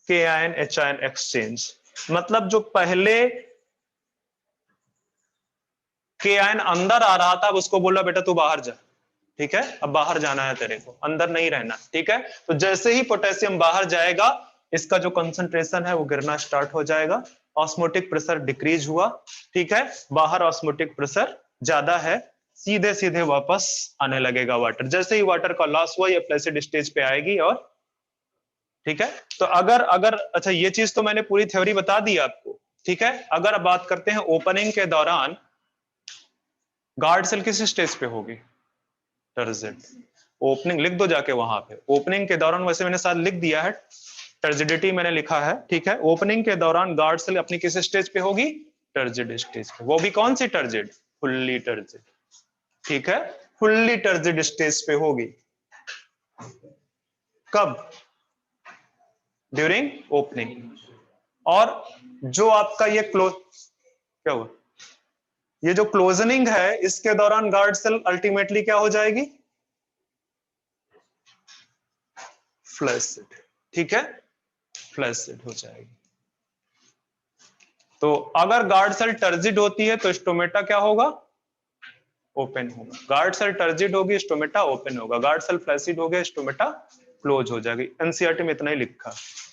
के आयन एच आयन एक्सचेंज, मतलब जो पहले के आयन अंदर आ रहा था अब उसको बोला बेटा तू बाहर जा, ठीक है, अब बाहर जाना है तेरे को, अंदर नहीं रहना, ठीक है। तो जैसे ही पोटेशियम बाहर जाएगा इसका जो कंसंट्रेशन है वो गिरना स्टार्ट हो जाएगा, ऑस्मोटिक प्रेशर डिक्रीज हुआ, ठीक है, बाहर ऑस्मोटिक प्रेशर ज्यादा है, सीधे सीधे वापस आने लगेगा वाटर, जैसे ही वाटर का लॉस हुआ ये फ्लैसिड स्टेज पे आएगी, और ठीक है। तो अगर अगर अच्छा ये चीज तो मैंने पूरी थ्योरी बता दी आपको, ठीक है। अगर अब बात करते हैं ओपनिंग के दौरान गार्ड सेल किस स्टेज पे होगी, टर्जिड, ओपनिंग लिख दो जाके वहां पे, ओपनिंग के दौरान, वैसे मैंने साथ लिख दिया है, टर्जिडिटी मैंने लिखा है, ठीक है। ओपनिंग के दौरान गार्ड सेल अपनी किस स्टेज पे होगी, टर्जिड स्टेज पे, वो भी कौन सी टर्जिड, फुल्ली टर्जिड, ठीक है, फुल्ली टर्जिड स्टेज पे होगी। कब, ड्यूरिंग ओपनिंग। और जो आपका ये क्लोज, क्या हुआ, ये जो क्लोजनिंग है इसके दौरान गार्ड सेल अल्टीमेटली क्या हो जाएगी, फ्लैसिड, ठीक है, फ्लैसिड हो जाएगी। तो अगर गार्ड सेल टर्जिड होती है तो स्टोमेटा क्या होगा, ओपन होगा। गार्ड सेल टर्जिड होगी, स्टोमेटा ओपन होगा। गार्ड सेल फ्लैसिड हो गया, स्टोमेटा क्लोज हो जाएगी। एनसीईआरटी में इतना ही लिखा,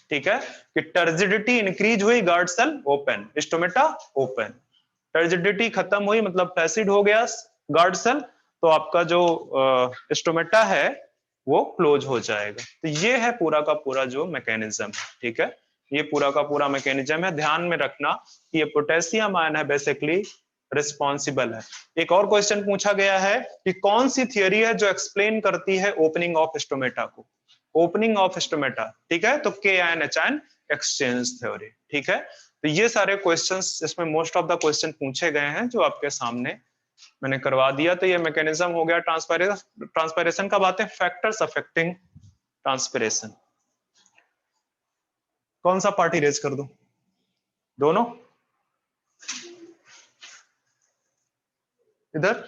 ठीक है, कि टर्जिडिटी इंक्रीज हुई, guard cell open, stomata open. Turgidity खत्म हुई मतलब फ्लैसिड हो गया गार्ड सेल, तो आपका जो स्टोमेटा है वो क्लोज हो जाएगा। तो ये है पूरा का पूरा जो मैकेनिज्म, ठीक है, ये पूरा का पूरा मैकेनिज्म है। ध्यान में रखना कि ये पोटेशियम आयन है बेसिकली रिस्पॉन्सिबल है। एक और क्वेश्चन पूछा गया है कि कौन सी थियरी है जो एक्सप्लेन करती है ओपनिंग ऑफ स्टोमेटा को, ओपनिंग ऑफ स्टोमेटा, ठीक है, तो के ion H ion exchange theory, ठीक है। तो ये सारे क्वेश्चंस इसमें मोस्ट ऑफ द क्वेश्चन पूछे गए हैं जो आपके सामने मैंने करवा दिया। तो ये मैकेनिज्म हो गया ट्रांसपायरेशन। ट्रांसपायरेशन का बात है, फैक्टर्स अफेक्टिंग ट्रांसपायरेशन। कौन सा पार्टी रेज कर दूं, दोनों इधर,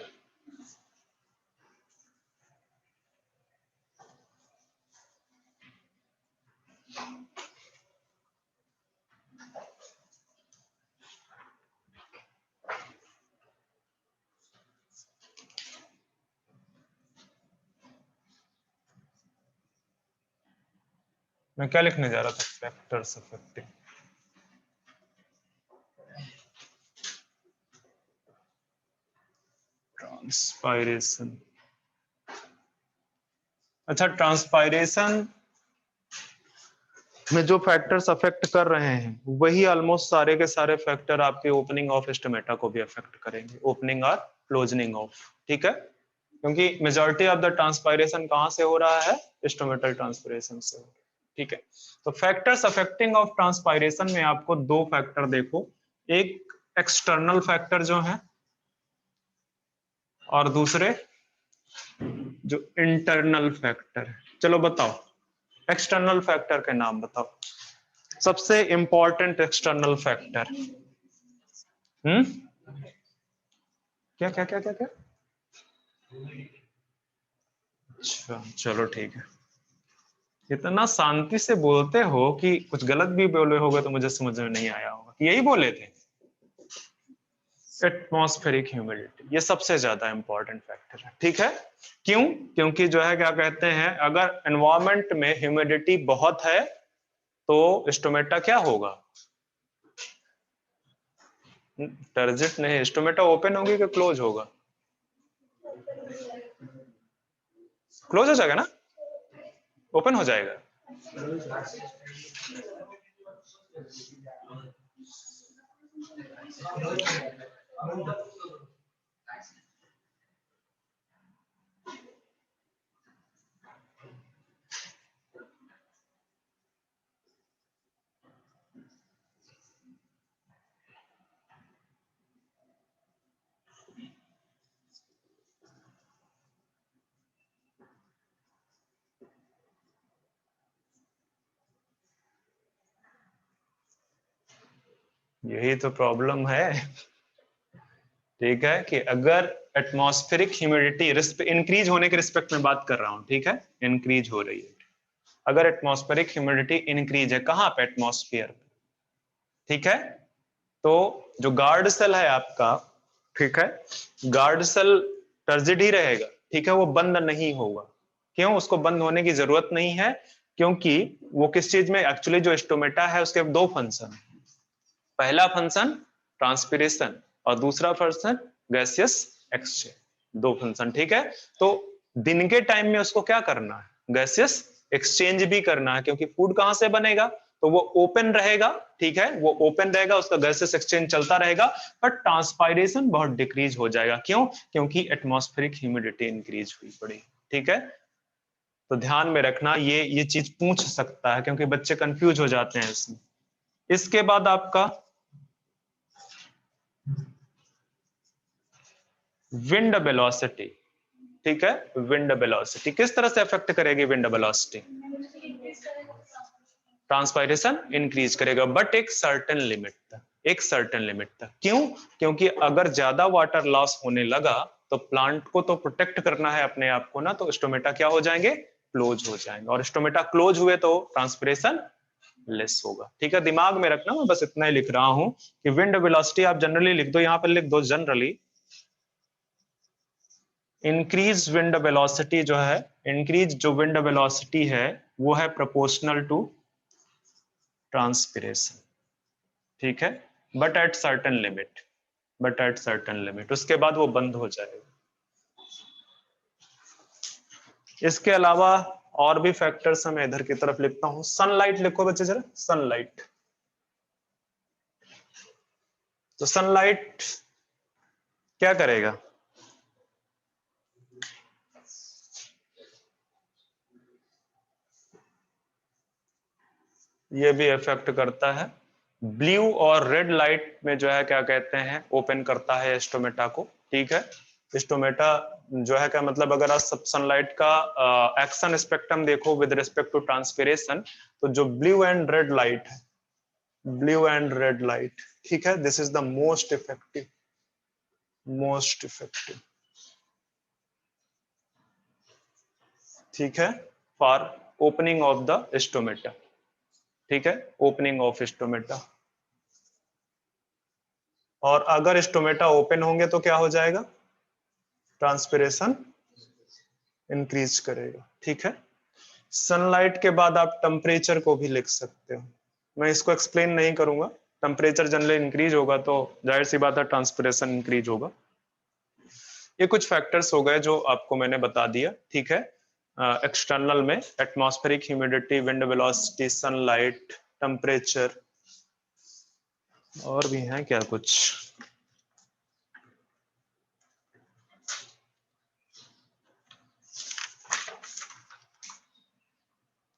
मैं क्या लिखने जा रहा था, फैक्टर्स अफेक्टिंग ट्रांसपायरेशन। अच्छा, ट्रांसपायरेशन में जो फैक्टर्स अफेक्ट कर रहे हैं वही ऑलमोस्ट सारे के सारे फैक्टर आपके ओपनिंग ऑफ स्टोमेटा को भी अफेक्ट करेंगे, ओपनिंग और क्लोजनिंग ऑफ, ठीक है, क्योंकि मेजॉरिटी ऑफ द ट्रांसपायरेशन कहां से हो रहा है, स्टोमेटल ट्रांसपायरेशन से हो रहा है, ठीक है। तो फैक्टर्स अफेक्टिंग ऑफ ट्रांसपायरेशन में आपको दो फैक्टर देखो, एक एक्सटर्नल फैक्टर जो है और दूसरे जो इंटरनल फैक्टर है। चलो बताओ, एक्सटर्नल फैक्टर के नाम बताओ, सबसे इंपॉर्टेंट एक्सटर्नल फैक्टर। हम्म, क्या क्या क्या क्या क्या, अच्छा चलो ठीक है। इतना शांति से बोलते हो कि कुछ गलत भी बोले होगे तो मुझे समझ में नहीं आया होगा। यही बोले थे, एटमॉस्फेरिक ह्यूमिडिटी, ये सबसे ज्यादा इंपॉर्टेंट फैक्टर है, ठीक है। क्यों, क्योंकि जो है क्या कहते हैं, अगर एनवायरमेंट में ह्यूमिडिटी बहुत है तो स्टोमेटा क्या होगा, टर्जिट नहीं, स्टोमेटा ओपन होगी कि क्लोज होगा, क्लोज हो जाएगा ना, ओपन हो जाएगा। यही तो प्रॉब्लम है, ठीक है, कि अगर एटमॉस्फेरिक ह्यूमिडिटी इंक्रीज होने के रिस्पेक्ट में बात कर रहा हूं, ठीक है, इंक्रीज हो रही है, अगर एटमॉस्फेरिक ह्यूमिडिटी इंक्रीज है कहां पे, एटमॉस्फेयर पे, ठीक है, तो जो गार्ड सेल है आपका, ठीक है, गार्ड सेल टर्जिड ही रहेगा, ठीक है, वो बंद नहीं होगा। क्यों, उसको बंद होने की जरूरत नहीं है, क्योंकि वो किस चीज में, एक्चुअली जो स्टोमेटा है उसके दो फंक्शन, पहला फंक्शन ट्रांसपिरेशन और दूसरा फंक्शन गैसियस एक्सचेंज, दो फंक्शन, ठीक है। तो दिन के टाइम में उसको क्या करना है, गैसियस एक्सचेंज भी करना है, क्योंकि फूड कहां से बनेगा, तो वो ओपन रहेगा, ठीक है, वो ओपन रहेगा, उसका गैसियस एक्सचेंज चलता रहेगा, पर ट्रांसपायरेशन बहुत डिक्रीज हो जाएगा। क्यों, क्योंकि एटमॉस्फेरिक ह्यूमिडिटी इंक्रीज हुई पड़ी, ठीक है। तो ध्यान में रखना, ये चीज पूछ सकता है क्योंकि बच्चे कंफ्यूज हो जाते हैं इसमें। इसके बाद आपका विंड वेलोसिटी, ठीक है, विंड वेलोसिटी किस तरह से अफेक्ट करेगी, विंड वेलोसिटी ट्रांसपायरेशन इंक्रीज करेगा, बट एक सर्टेन लिमिट तक, एक सर्टेन लिमिट तक। क्यों? क्योंकि अगर ज्यादा वाटर लॉस होने लगा तो प्लांट को तो प्रोटेक्ट करना है अपने आप को ना, तो स्टोमेटा क्या हो जाएंगे? क्लोज हो जाएंगे, और स्टोमेटा क्लोज हुए तो ट्रांसपिरेशन लेस होगा। ठीक है, दिमाग में रखना, मैं बस इतना ही लिख रहा हूं कि विंड वेलोसिटी आप जनरली लिख दो, यहां पर लिख दो जनरली इंक्रीज विंड वेलोसिटी जो है, इंक्रीज जो विंड वेलोसिटी है वो है प्रोपोर्शनल टू ट्रांसपिरेशन। ठीक है, but at certain limit, but at certain limit, उसके बाद वो बंद हो जाएगा। इसके अलावा और भी फैक्टर्स मैं इधर की तरफ लिखता हूं। सनलाइट लिखो बच्चे जरा, सनलाइट। तो सनलाइट क्या करेगा? ये भी इफेक्ट करता है। ब्लू और रेड लाइट में जो है क्या कहते हैं, ओपन करता है स्टोमेटा को। ठीक है, स्टोमेटा जो है क्या मतलब, अगर आप सब सनलाइट का एक्शन स्पेक्ट्रम देखो विद रिस्पेक्ट टू ट्रांसपिरेशन, तो जो ब्लू एंड रेड लाइट है, ब्लू एंड रेड लाइट, ठीक है, this is the most effective, most effective, ठीक है, for opening of the stomata. ठीक है, ओपनिंग ऑफ स्टोमेटा। और अगर स्टोमेटा ओपन होंगे तो क्या हो जाएगा? ट्रांसपिरेशन इंक्रीज करेगा। ठीक है, सनलाइट के बाद आप टेम्परेचर को भी लिख सकते हो, मैं इसको एक्सप्लेन नहीं करूंगा। टेम्परेचर जनरली इंक्रीज होगा तो जाहिर सी बात है ट्रांसपिरेशन इंक्रीज होगा। ये कुछ फैक्टर्स हो गए जो आपको मैंने बता दिया। ठीक है, एक्सटर्नल में atmospheric humidity, wind velocity, sunlight, temperature, और भी हैं क्या कुछ।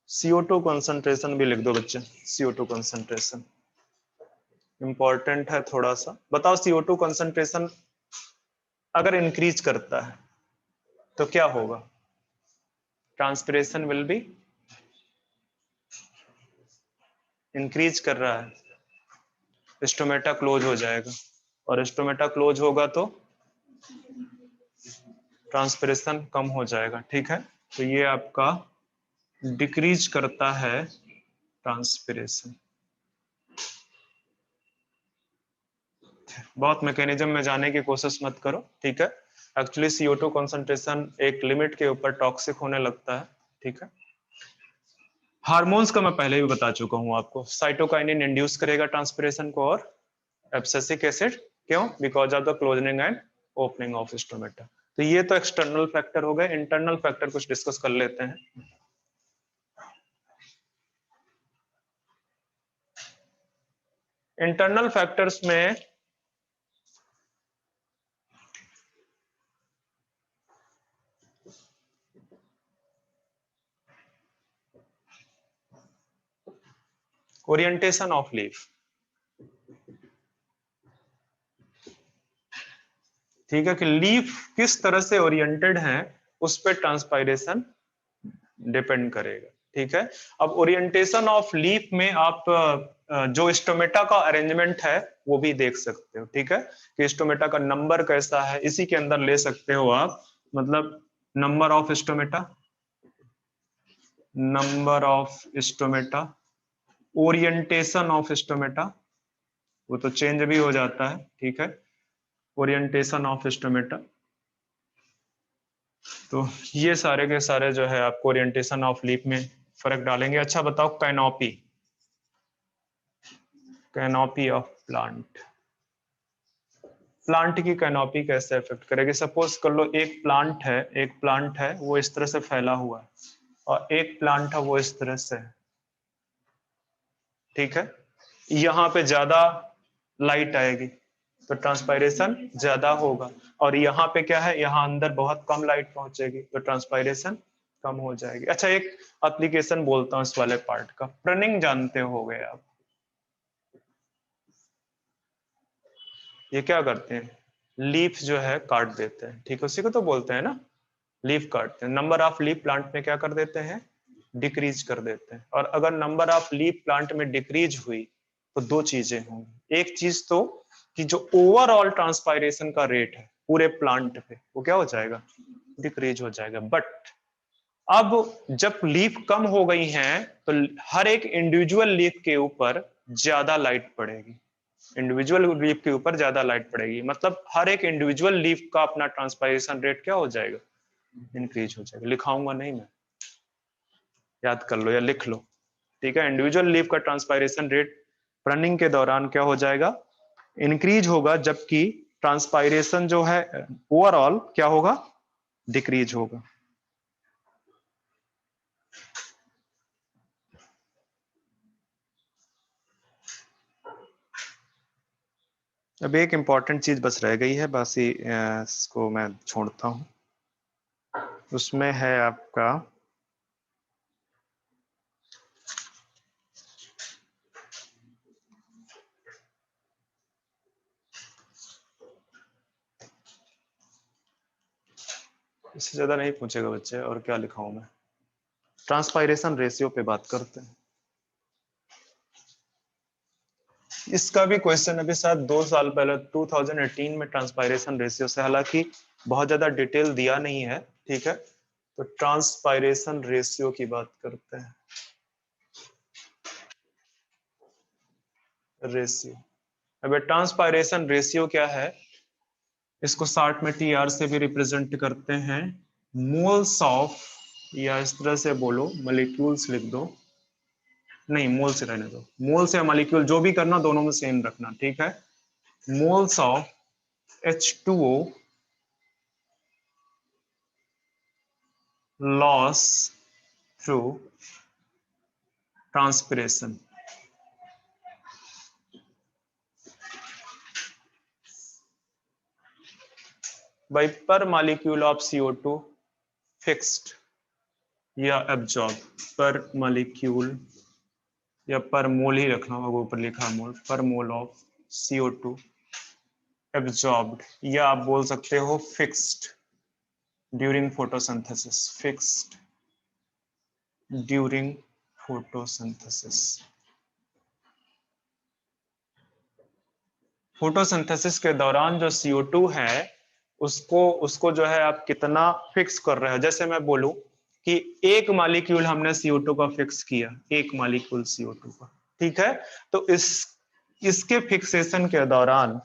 CO2 कंसंट्रेशन भी लिख दो बच्चे, CO2 कंसंट्रेशन इंपॉर्टेंट है थोड़ा सा। बताओ CO2 कंसंट्रेशन अगर इंक्रीज करता है तो क्या होगा? ट्रांसपिरेशन विल बी इंक्रीज कर रहा है, स्टोमेटा क्लोज हो जाएगा, और स्टोमेटा क्लोज होगा तो ट्रांसपिरेशन कम हो जाएगा। ठीक है, तो ये आपका डिक्रीज करता है ट्रांसपिरेशन। बहुत मैकेनिज्म में जाने की कोशिश मत करो। ठीक है, एक्चुअली CO2 कंसंट्रेशन एक लिमिट के ऊपर टॉक्सिक होने लगता है। ठीक है, हार्मोन्स का मैं पहले भी बता चुका हूं आपको, साइटोकाइनिन इंड्यूस करेगा ट्रांसपिरेशन को, और एब्सिसिक एसिड, क्यों? Because of the closing and opening of stomata. तो ये तो एक्सटर्नल फैक्टर हो गए, इंटरनल फैक्टर कुछ डिस्कस कर लेते हैं। इंटरनल फैक्टर्स में ओरिएंटेशन ऑफ लीफ, ठीक है, कि लीफ किस तरह से ओरिएंटेड है उस पर ट्रांसपायरेशन डिपेंड करेगा। ठीक है, अब ओरिएंटेशन ऑफ लीफ में आप जो स्टोमेटा का अरेंजमेंट है वो भी देख सकते हो। ठीक है, कि स्टोमेटा का नंबर कैसा है, इसी के अंदर ले सकते हो आप, मतलब number of stomata, number of stomata, orientation of stomata, वो तो चेंज भी हो जाता है। ठीक है, ओरिएंटेशन ऑफ स्टोमेटा, तो ये सारे के सारे जो है आपको ओरिएंटेशन ऑफ लीफ में फर्क डालेंगे। अच्छा बताओ, canopy, canopy of plant, plant की कैनोपी कैसे इफेक्ट करेगी? सपोज कर लो एक प्लांट है, एक प्लांट है वो इस तरह से फैला हुआ है, और एक प्लांट है वो इस तरह से है। ठीक है, यहाँ पे ज्यादा लाइट आएगी तो ट्रांसपायरेशन ज्यादा होगा, और यहाँ पे क्या है, यहाँ अंदर बहुत कम लाइट पहुंचेगी तो ट्रांसपायरेशन कम हो जाएगी। अच्छा, एक एप्लीकेशन बोलता हूँ इस वाले पार्ट का, प्रनिंग जानते हो गए आप? ये क्या करते हैं, लीफ जो है काट देते हैं। ठीक है, उसी को तो बोलते हैं ना, लीफ काटते हैं। नंबर ऑफ लीफ प्लांट में क्या कर देते हैं, डिक्रीज कर देते हैं। और अगर नंबर ऑफ लीफ प्लांट में डिक्रीज हुई तो दो चीजें होंगी। एक चीज तो कि जो ओवरऑल ट्रांसपायरेशन का रेट है पूरे प्लांट पे वो क्या हो जाएगा, डिक्रीज हो जाएगा। बट अब जब लीफ कम हो गई हैं तो हर एक इंडिविजुअल लीफ के ऊपर ज्यादा लाइट पड़ेगी, इंडिविजुअल लीफ के ऊपर ज्यादा लाइट पड़ेगी, मतलब हर एक इंडिविजुअल लीफ का अपना ट्रांसपायरेशन रेट क्या हो जाएगा, इंक्रीज हो जाएगा। लिखाऊंगा नहीं मैं, याद कर लो या लिख लो, ठीक है। इंडिविजुअल लीफ का ट्रांसपायरेशन रेट रनिंग के दौरान क्या हो जाएगा, इंक्रीज होगा, जबकि ट्रांसपायरेशन जो है ओवरऑल क्या होगा, डिक्रीज होगा। अब एक इंपॉर्टेंट चीज बस रह गई है, बाकी इसको मैं छोड़ता हूं। उसमें है आपका इससे ज्यादा नहीं पूछेगा बच्चे, और क्या लिखाऊं मैं, ट्रांसपायरेशन रेशियो पे बात करते हैं। इसका भी क्वेश्चन अभी शायद 2 साल पहले 2018 में ट्रांसपायरेशन रेशियो से, हालांकि बहुत ज्यादा डिटेल दिया नहीं है, ठीक है। तो ट्रांसपायरेशन रेशियो की बात करते हैं। रेशियो, अब ट्रांसपायरेशन रेशियो क्या है, इसको शॉर्ट में टीआर से भी रिप्रेजेंट करते हैं, मोल्स ऑफ, या इस तरह से बोलो मॉलिक्यूल्स लिख दो, नहीं मोल से रहने दो, मोल से मॉलिक्यूल जो भी करना दोनों में सेम रखना, ठीक है। Moles of H2O loss through transpiration, by per molecule of CO2 fixed या एब्जॉर्ब, पर मॉलिक्यूल या पर मोल ही रखना होगा, ऊपर लिखा मोल, पर मोल ऑफ CO2 एब्जॉर्ब्ड, या आप बोल सकते हो fixed during photosynthesis, fixed during photosynthesis. Photosynthesis के दौरान जो CO2 है उसको उसको जो है आप कितना फिक्स कर रहे हो। जैसे मैं बोलूं कि एक मॉलिक्यूल हमने CO2 का फिक्स किया, एक मॉलिक्यूल CO2 का, ठीक है। तो इसके फिक्सेशन के दौरान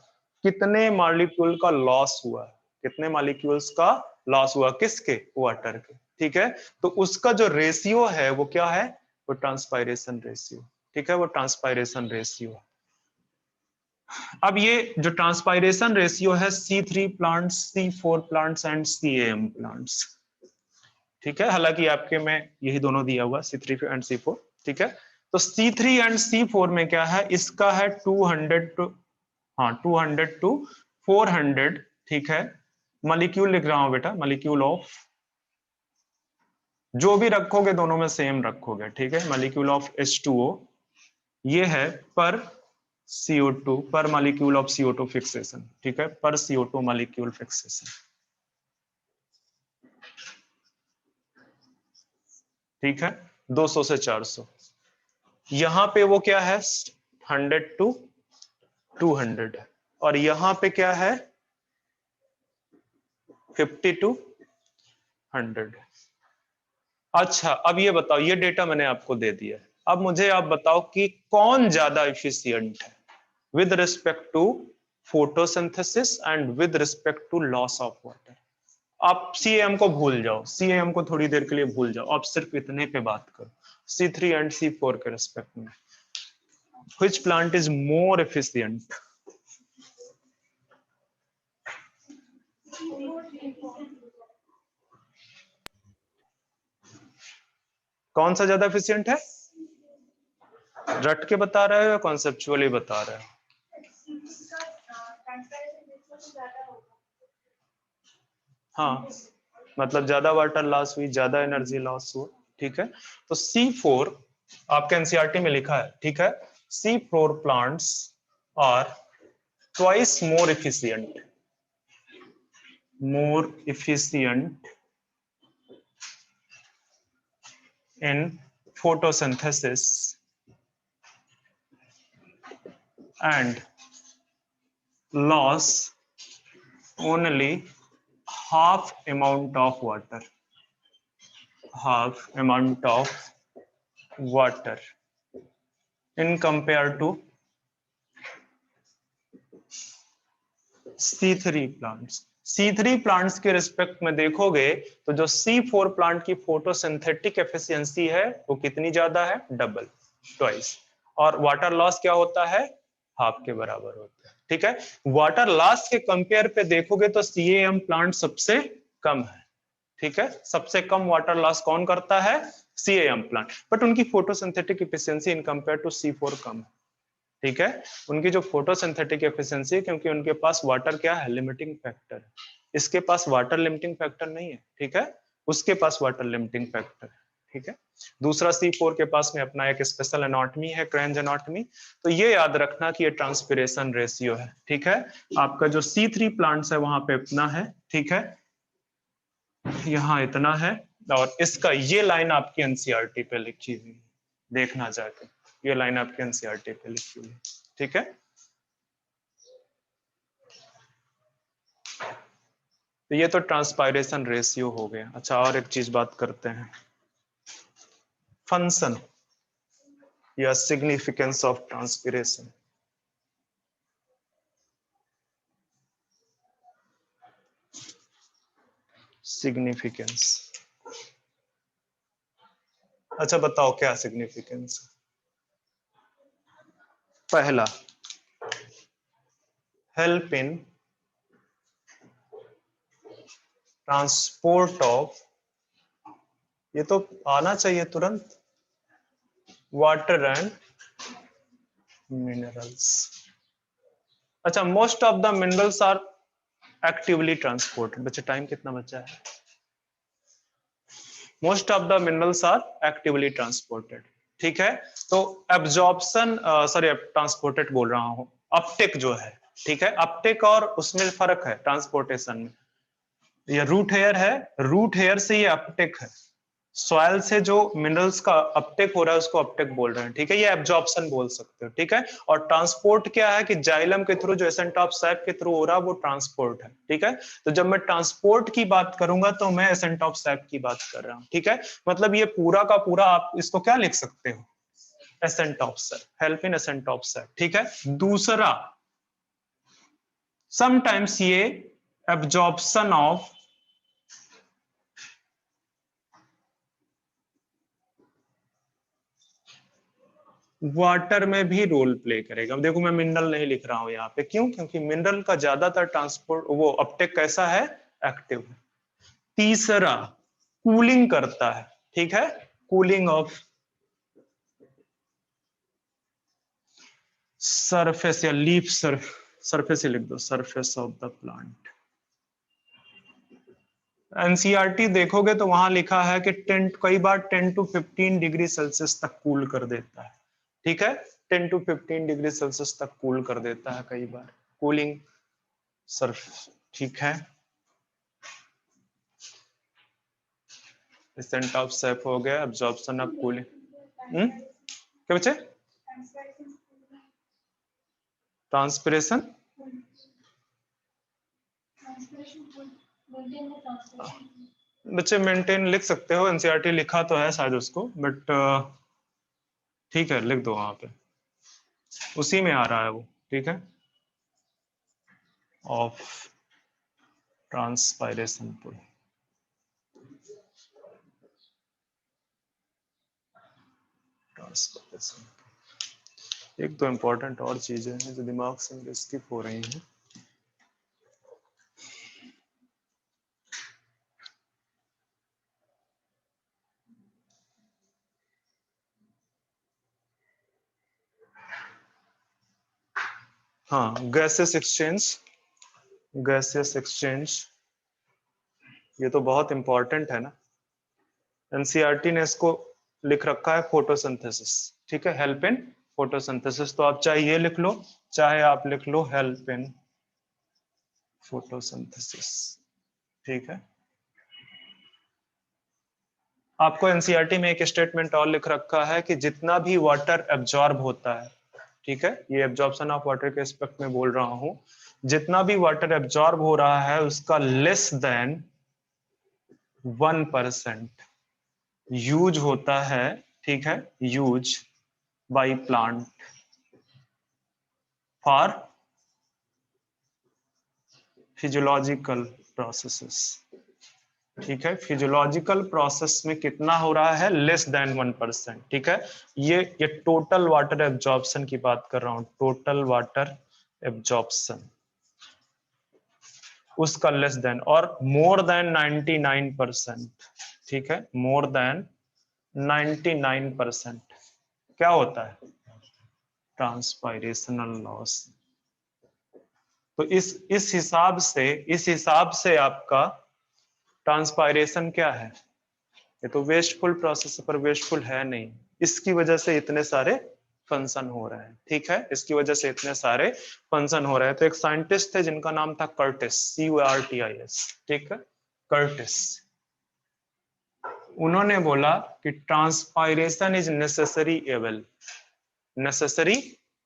कितने मॉलिक्यूल का लॉस हुआ, कितने मॉलिक्यूल्स का लॉस हुआ, किसके, वाटर के, ठीक है। तो उसका जो रेशियो है वो क्या है, वो ट्रांसपायरेशन रेशियो, ठीक है, वो ट्रांसपायरेशन रेशियो है। अब ये जो ट्रांसपायरेशन रेशियो है C3 plants, C4 plants and CAM plants, ठीक है। हालांकि आपके में यही दोनों दिया हुआ C3 एंड C4, ठीक है। तो C3 एंड C4 में क्या है, इसका है 200 टू, हाँ 200 टू 400, ठीक है। मॉलिक्यूल लिख रहा हूं बेटा, मॉलिक्यूल ऑफ, जो भी रखोगे दोनों में सेम रखोगे, ठीक है। मॉलिक्यूल ऑफ H2O ये है पर CO2, पर मॉलिक्यूल ऑफ CO2 फिक्सेशन, ठीक है, पर CO2 मॉलिक्यूल फिक्सेशन, ठीक है। 200 से 400, यहां पे वो क्या है 100 टू 200, और यहां पे क्या है 50 टू 100। अच्छा अब ये बताओ, ये डेटा मैंने आपको दे दिया है, अब मुझे आप बताओ कि कौन ज्यादा एफिशिएंट है with respect to photosynthesis and with respect to loss of water। आप CAM को भूल जाओ, CAM को थोड़ी देर के लिए भूल जाओ, आप सिर्फ इतने पे बात करो, C3 एंड C4 के रेस्पेक्ट में which plant is more efficient। कौन सा ज्यादा एफिशिएंट है, रट के बता रहे हो या कॉन्सेप्चुअली बता रहे हो, हाँ मतलब ज्यादा वाटर लॉस हुई, ज्यादा एनर्जी लॉस हुआ, ठीक है। तो C4 आपके एनसीईआरटी में लिखा है, ठीक है, C4 plants are twice more efficient in photosynthesis and loss only half amount of water, half amount of water in compare to C3 plants. C3 plants के रिस्पेक्ट में देखोगे तो जो C4 प्लांट की फोटोसिंथेटिक एफिशिएंसी है वो कितनी ज्यादा है, डबल, ट्वाइस। और वाटर लॉस क्या होता है, हाफ के बराबर होता है। ठीक है, वाटर लॉस के कंपेयर पे देखोगे तो CAM प्लांट सबसे कम है। ठीक है, सबसे कम वाटर लॉस कौन करता है, CAM प्लांट, बट उनकी photosynthetic efficiency in compare to C4 कम है। ठीक है, उनकी जो फोटोसिंथेटिक एफिशिएंसी, क्योंकि उनके पास वाटर क्या है, लिमिटिंग फैक्टर है। इसके पास वाटर लिमिटिंग फैक्टर नहीं है। ठीक है, उसके पास वाटर लिमिटिंग फैक्टर है। ठीक है, दूसरा C4 के पास में अपना एक स्पेशल एनाटॉमी है, क्रेंज एनाटॉमी। तो ये याद रखना कि ये ट्रांसपिरेशन रेशियो है। ठीक है, आपका जो C3 प्लांट्स है वहां पे इतना है। ठीक है, यहाँ इतना है। और इसका ये लाइन आपकी एनसीईआरटी पे लिखी हुई, देखना जाके ये लाइन आपके एनसीईआरटी पे लिखी हुई। ठीक है, तो ये तो ट्रांसपायरेशन रेशियो हो गया। अच्छा, और एक चीज बात करते हैं, फंक्शन या सिग्निफिकेंस ऑफ ट्रांसपिरेशन। सिग्निफिकेंस, अच्छा बताओ क्या सिग्निफिकेंस। पहला, हेल्प इन ट्रांसपोर्ट ऑफ, ये तो आना चाहिए तुरंत, वाटर एंड मिनरल्स। अच्छा, most of the minerals are actively transported. बच्चे टाइम कितना बचा है, most of the minerals are actively transported. ठीक है, तो एब्जॉर्प्शन, सॉरी ट्रांसपोर्टेड बोल रहा हूं, अपटेक जो है। ठीक है, अपटेक और उसमें फर्क है ट्रांसपोर्टेशन में। ये रूट हेयर है, रूट हेयर से ये अपटेक है, सॉइल से जो मिनरल्स का अपटेक हो रहा है उसको अपटेक बोल रहे हैं। ठीक है, ये एब्जॉर्प्शन बोल सकते हो। ठीक है, और ट्रांसपोर्ट क्या है कि जाइलम के थ्रू, जो एसेंट ऑफ सैप के थ्रू हो रहा है वो ट्रांसपोर्ट है। ठीक है, तो जब मैं ट्रांसपोर्ट की बात करूंगा तो मैं एसेंट ऑफ सैप की बात कर रहा हूं। ठीक है, मतलब ये पूरा का पूरा आप इसको क्या लिख सकते हो, ascent of SAP, help in ascent of SAP. ठीक है, दूसरा, समटाइम्स ये एब्जॉर्प्शन ऑफ वाटर में भी रोल प्ले करेगा। देखो मैं मिनरल नहीं लिख रहा हूं यहाँ पे, क्यों, क्योंकि मिनरल का ज्यादातर ट्रांसपोर्ट वो अपटेक कैसा है, एक्टिव है। तीसरा, कूलिंग करता है। ठीक है, कूलिंग ऑफ सरफेस या लीफ सरफेस ही लिख दो, surface of the plant. NCERT देखोगे तो वहां लिखा है कि 10, कई बार 10 to 15 डिग्री सेल्सियस तक कूल कर देता है। ठीक है, 10 to 15 डिग्री सेल्सियस तक कूल कर देता है कई बार, कूलिंग सर्फ। ठीक है, डिसेंट ऑफ सेफ हो गया, एब्जॉर्प्शन ऑफ कूलिंग। क्या बच्चे, ट्रांसपिरेशन, बच्चे मेंटेन लिख सकते हो, एनसीईआरटी लिखा तो है शायद उसको, बट ठीक है लिख दो वहां पे, उसी में आ रहा है वो। ठीक है, ऑफ ट्रांसपायरेशन पुल, ट्रांसपायरेशन। एक तो इंपॉर्टेंट और चीजें हैं जो दिमाग से मेरे स्किप हो रही हैं। हाँ, गैसेस एक्सचेंज, गैसेस एक्सचेंज, ये तो बहुत इंपॉर्टेंट है ना। एनसीईआरटी ने इसको लिख रखा है फोटोसिंथेसिस। ठीक है, हेल्प इन फोटोसिंथेसिस, तो आप चाहे ये लिख लो, चाहे आप लिख लो हेल्प इन फोटोसिंथेसिस। ठीक है, आपको एनसीईआरटी में एक स्टेटमेंट और लिख रखा है कि जितना भी वाटर एब्जॉर्ब होता है, ठीक है, ये एब्जॉर्प्शन ऑफ वाटर के एस्पेक्ट में बोल रहा हूं, जितना भी वाटर एब्जॉर्ब हो रहा है उसका लेस देन 1% यूज होता है, ठीक है, use by plant for physiological processes, ठीक है, फिजियोलॉजिकल प्रोसेस में कितना हो रहा है, लेस देन 1%, ठीक है। ये टोटल वाटर एब्जॉर्प्शन की बात कर रहा हूं, टोटल वाटर एब्जॉर्प्शन, उसका लेस देन, और मोर देन 99%, ठीक है, मोर देन 99% क्या होता है, ट्रांसपायरेशनल लॉस। तो इस हिसाब से आपका ट्रांसपायरेशन क्या है, ये तो वेस्टफुल प्रोसेस पर वेस्टफुल है नहीं, इसकी वजह से इतने सारे फंक्शन हो रहे हैं, ठीक है, इसकी वजह से इतने सारे फंक्शन हो रहे हैं। तो एक साइंटिस्ट थे जिनका नाम था कर्टिस, CURTIS, ठीक है, कर्टिस, उन्होंने बोला कि transpiration is necessary able, necessary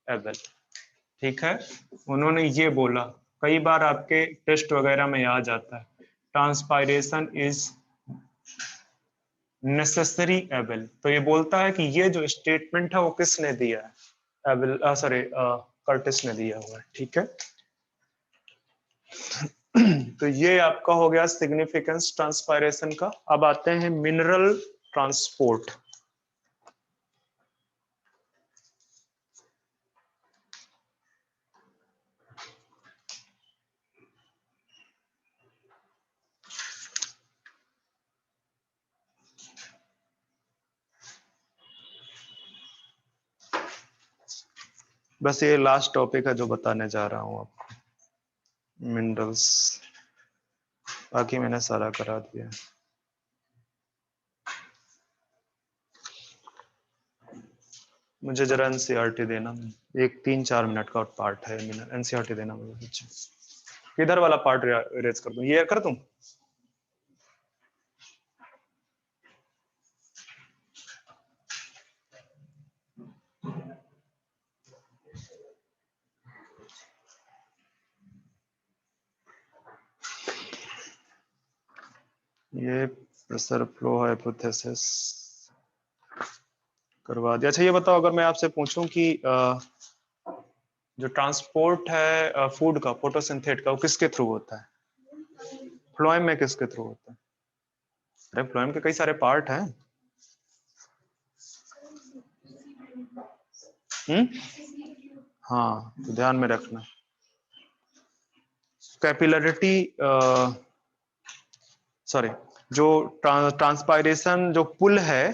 able, ठीक है, उन्होंने ये बोला, कई बार आपके टेस्ट वगैरह में आ जाता है, ट्रांसपायरेशन इज नेसेसरी एबल। तो ये बोलता है कि ये जो स्टेटमेंट है वो किसने दिया है, एबल, सॉरी, कर्टिस ने दिया हुआ है, ठीक है। तो ये आपका हो गया सिग्निफिकेंस ट्रांसपायरेशन का। अब आते हैं मिनरल ट्रांसपोर्ट। बस ये लास्ट टॉपिक है जो बताने जा रहा हूं आपको, मिनरल्स, बाकी मैंने सारा करा दिया। मुझे जरा एनसीईआरटी देना, एक 3-4 मिनट का पार्ट है, एनसीईआरटी देना मुझे। किधर वाला पार्ट इरेज कर दूं, ये कर दूं? ये प्रेशर फ्लो हाइपोथेसिस करवा दिया। अच्छा ये बताओ, अगर मैं आपसे पूछूं कि जो ट्रांसपोर्ट है फूड का, फोटोसिंथेट का, वो किसके थ्रू होता है, फ्लोएम में किसके थ्रू होता है? अरे फ्लोएम के कई सारे पार्ट हैं। हाँ, तो ध्यान में रखना, कैपिलरिटी, सॉरी, जो ट्रांसपायरेशन जो पुल है,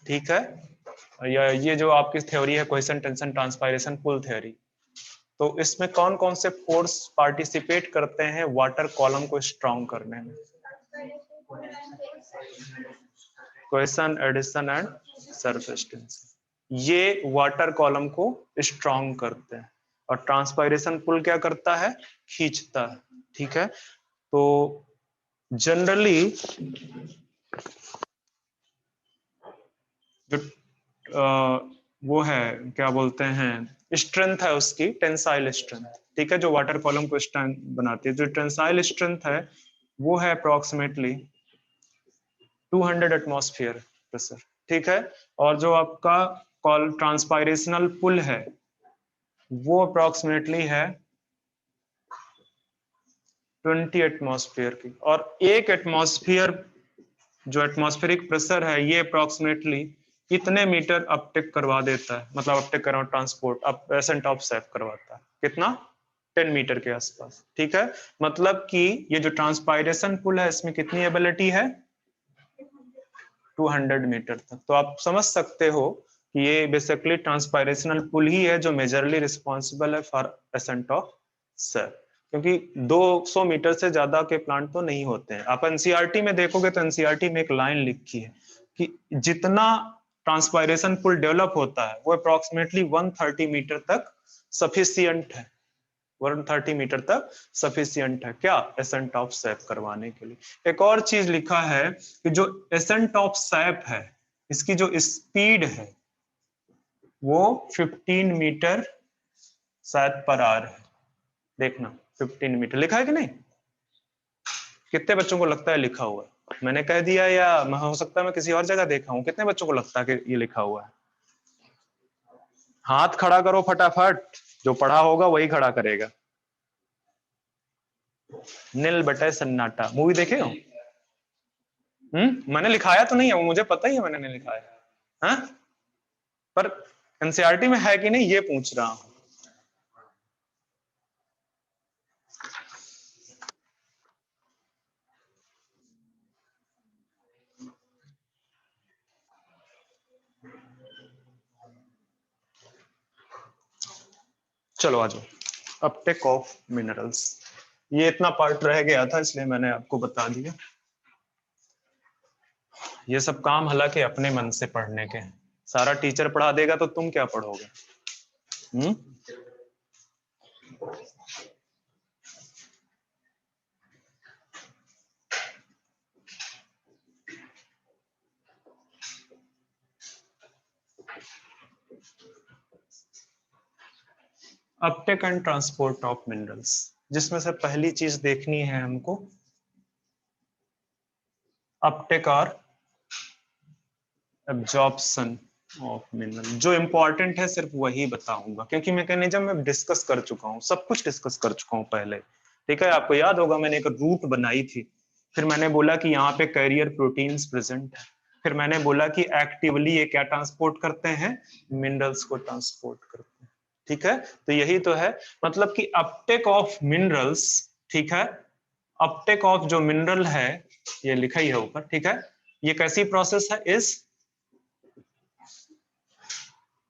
ठीक है, या ये जो आपकी थ्योरी है cohesion tension transpiration pull theory, तो इसमें कौन कौन से फोर्स पार्टिसिपेट करते हैं वाटर कॉलम को स्ट्रॉन्ग करने में? Cohesion, adhesion and surface tension, ये वाटर कॉलम को स्ट्रॉन्ग करते हैं, और ट्रांसपायरेशन पुल क्या करता है, खींचता है, ठीक है। तो जनरली जो वो है, क्या बोलते हैं, स्ट्रेंथ है उसकी, टेंसाइल स्ट्रेंथ, ठीक है, जो वाटर कॉलम को स्ट्रेंथ बनाती है, जो टेंसाइल स्ट्रेंथ है वो है अप्रोक्सीमेटली 200 एटमॉस्फेयर प्रेशर, ठीक है। और जो आपका कॉल ट्रांसपायरेशनल पुल है वो अप्रोक्सीमेटली है 20 एटमॉस्फेयर की, और एक एटमॉस्फेयर जो एटमॉस्फेरिक प्रेशर है ये अप्रोक्सीमेटली कितने मीटर अपटेक करवा देता है, मतलब अपटेक करवा, transport up ascent of safe करवाता है, कितना, 10 मीटर के आसपास, ठीक है। मतलब कि ये जो ट्रांसपायरेशन पुल है इसमें कितनी एबिलिटी है, 200 मीटर तक। तो आप समझ सकते हो कि ये बेसिकली ट्रांसपायरेशनल पुल ही है जो मेजरली रिस्पॉन्सिबल है फॉर एसेंट ऑफ सेफ, क्योंकि 200 मीटर से ज्यादा के प्लांट तो नहीं होते हैं। आप एनसीईआरटी में देखोगे तो एनसीईआरटी में एक लाइन लिखी है कि जितना ट्रांसपायरेशन पुल डेवलप होता है वो अप्रोक्सीमेटली 130 मीटर तक सफिशियंट है, 130 मीटर तक सफिशियंट है क्या, एसेंट ऑफ सैप करवाने के लिए। एक और चीज लिखा है कि जो एसेंट ऑफ सैप है, इसकी जो स्पीड है वो 15 मीटर शायद पर आवर है। देखना 15 मीटर लिखा है कि नहीं, कितने बच्चों को लगता है लिखा हुआ है? मैंने कह दिया या हो सकता है मैं किसी और जगह देखा हूं, कितने बच्चों को लगता है कि ये लिखा हुआ है? हाथ खड़ा करो फटाफट, जो पढ़ा होगा वही खड़ा करेगा। नील बटे सन्नाटा मूवी देखे हो? मैंने लिखाया तो नहीं है, वो मुझे पता ही है मैंने नहीं लिखाया है, हाँ? पर एनसीईआरटी में है कि नहीं ये पूछ रहा हूं। चलो आ जाओ, अपटेक ऑफ मिनरल्स। ये इतना पार्ट रह गया था इसलिए मैंने आपको बता दिया। ये सब काम हालांकि अपने मन से पढ़ने के, सारा टीचर पढ़ा देगा तो तुम क्या पढ़ोगे? हम्म? Uptake and transport of minerals, जिसमें से पहली चीज देखनी है हमको अपटेक और एब्जॉर्प्शन ऑफ मिनरल। जो इंपॉर्टेंट है सिर्फ वही बताऊंगा, क्योंकि मैकेनिज्म में डिस्कस कर चुका हूं, सब कुछ डिस्कस कर चुका हूं पहले। ठीक है, आपको याद होगा मैंने एक रूट बनाई थी, फिर मैंने बोला कि यहाँ पे कैरियर प्रोटीन्स प्रेजेंट है, फिर मैंने बोला कि एक्टिवली ये क्या ट्रांसपोर्ट करते हैं, मिनरल्स को ट्रांसपोर्ट करते हैं। ठीक है, तो यही तो है मतलब कि अपटेक ऑफ मिनरल्स। ठीक है, अपटेक ऑफ जो मिनरल है, ये लिखा ही है ऊपर। ठीक है, ये कैसी प्रोसेस है, इज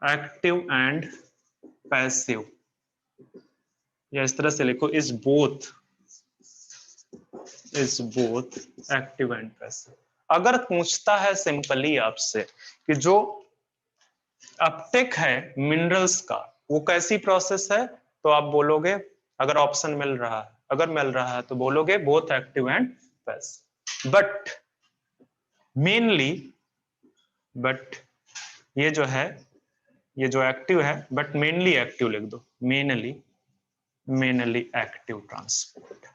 एक्टिव एंड पैसिव, या इस तरह से लिखो is both active and passive. अगर पूछता है सिंपली आपसे कि जो अपटेक है मिनरल्स का वो कैसी प्रोसेस है, तो आप बोलोगे, अगर ऑप्शन मिल रहा है, अगर मिल रहा है तो बोलोगे both active and passive. Mainly but ये जो है, ये जो एक्टिव है, बट मेनली एक्टिव लिख दो, mainly active transport,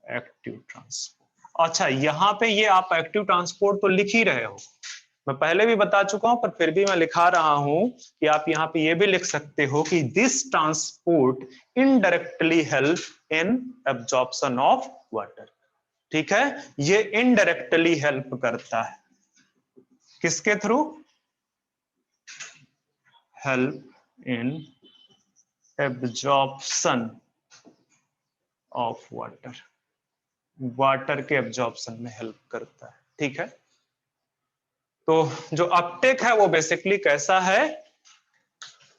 active transport. अच्छा, यहाँ पे ये आप एक्टिव ट्रांसपोर्ट तो लिख ही रहे हो, मैं पहले भी बता चुका हूं, पर फिर भी मैं लिखा रहा हूं कि आप यहाँ पे ये भी लिख सकते हो कि this transport indirectly help in absorption of water. ठीक है, ये इनडायरेक्टली हेल्प करता है, किसके through, help in absorption of water, water के एब्जॉर्प्शन में हेल्प करता है। ठीक है, तो जो अपटेक है वो बेसिकली कैसा है,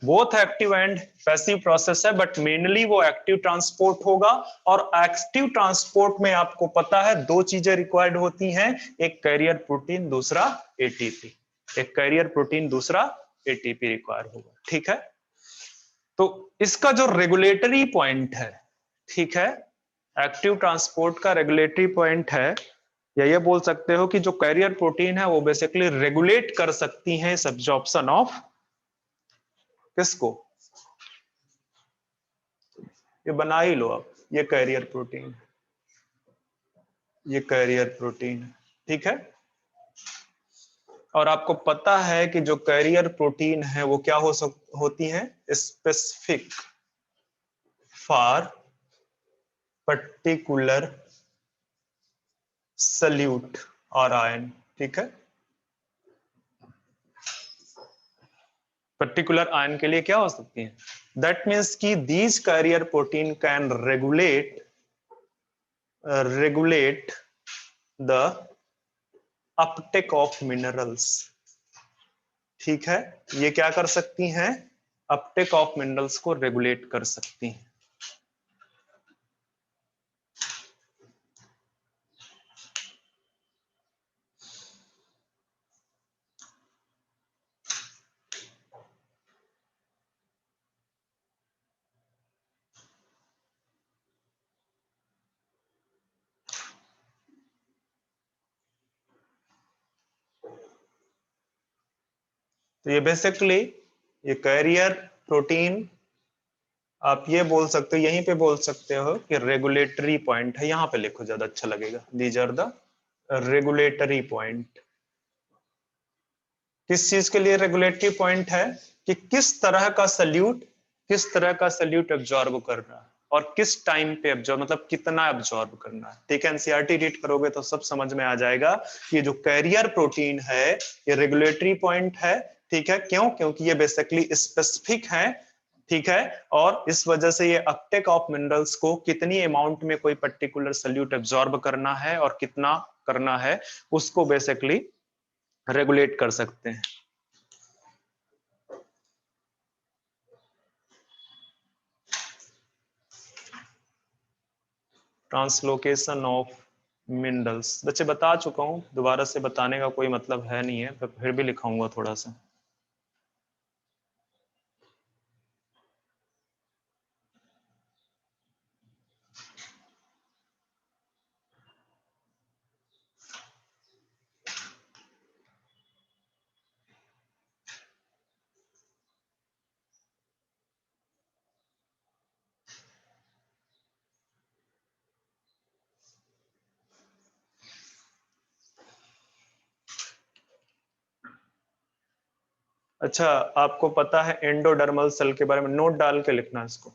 both active and passive process है, बट मेनली वो एक्टिव ट्रांसपोर्ट होगा। और एक्टिव ट्रांसपोर्ट में आपको पता है दो चीजें रिक्वायर्ड होती हैं, एक कैरियर प्रोटीन, दूसरा एटीपी। एक कैरियर प्रोटीन, दूसरा एटीपी रिक्वायर होगा। ठीक है, तो इसका जो रेगुलेटरी पॉइंट है, ठीक है, एक्टिव ट्रांसपोर्ट का रेगुलेटरी पॉइंट है, या ये बोल सकते हो कि जो कैरियर प्रोटीन है वो बेसिकली रेगुलेट कर सकती हैं इस एब्जॉर्प्शन ऑफ किसको, ये बना ही लो आप, ये कैरियर प्रोटीन, ये कैरियर प्रोटीन है। ठीक है, और आपको पता है कि जो कैरियर प्रोटीन है वो क्या होती है, स्पेसिफिक फॉर पर्टिकुलर सल्यूट और आयन। ठीक है, पर्टिकुलर आयन के लिए क्या हो सकती है, दैट मीन्स कि these carrier protein can regulate the Uptake of minerals. ठीक है, ये क्या कर सकती हैं, अपटेक ऑफ मिनरल्स को रेगुलेट कर सकती हैं। तो ये बेसिकली ये कैरियर प्रोटीन आप ये बोल सकते हो, यहीं पे बोल सकते हो कि रेगुलेटरी पॉइंट है, यहां पे लिखो ज्यादा अच्छा लगेगा। These are the regulatory point. किस चीज के लिए रेगुलेटरी पॉइंट है? कि किस तरह का सल्यूट एब्जॉर्ब करना है और किस टाइम पे एब्जॉर्ब, मतलब कितना एब्जॉर्ब करना है। ठीक है, एनसीईआरटी रीड करोगे तो सब समझ में आ जाएगा कि ये जो कैरियर प्रोटीन है ये रेगुलेटरी पॉइंट है। ठीक है, क्यों? क्योंकि ये बेसिकली स्पेसिफिक है। ठीक है, और इस वजह से ये अपटेक ऑफ मिनरल्स को कितनी अमाउंट में कोई पर्टिकुलर सल्यूट एब्जॉर्ब करना है और कितना करना है उसको बेसिकली रेगुलेट कर सकते हैं। ट्रांसलोकेशन ऑफ मिनरल्स बच्चे बता चुका हूं, दोबारा से बताने का कोई मतलब है नहीं है, पर फिर भी लिखाऊंगा थोड़ा सा। अच्छा, आपको पता है एंडोडर्मल सेल के बारे में? नोट डाल के लिखना इसको,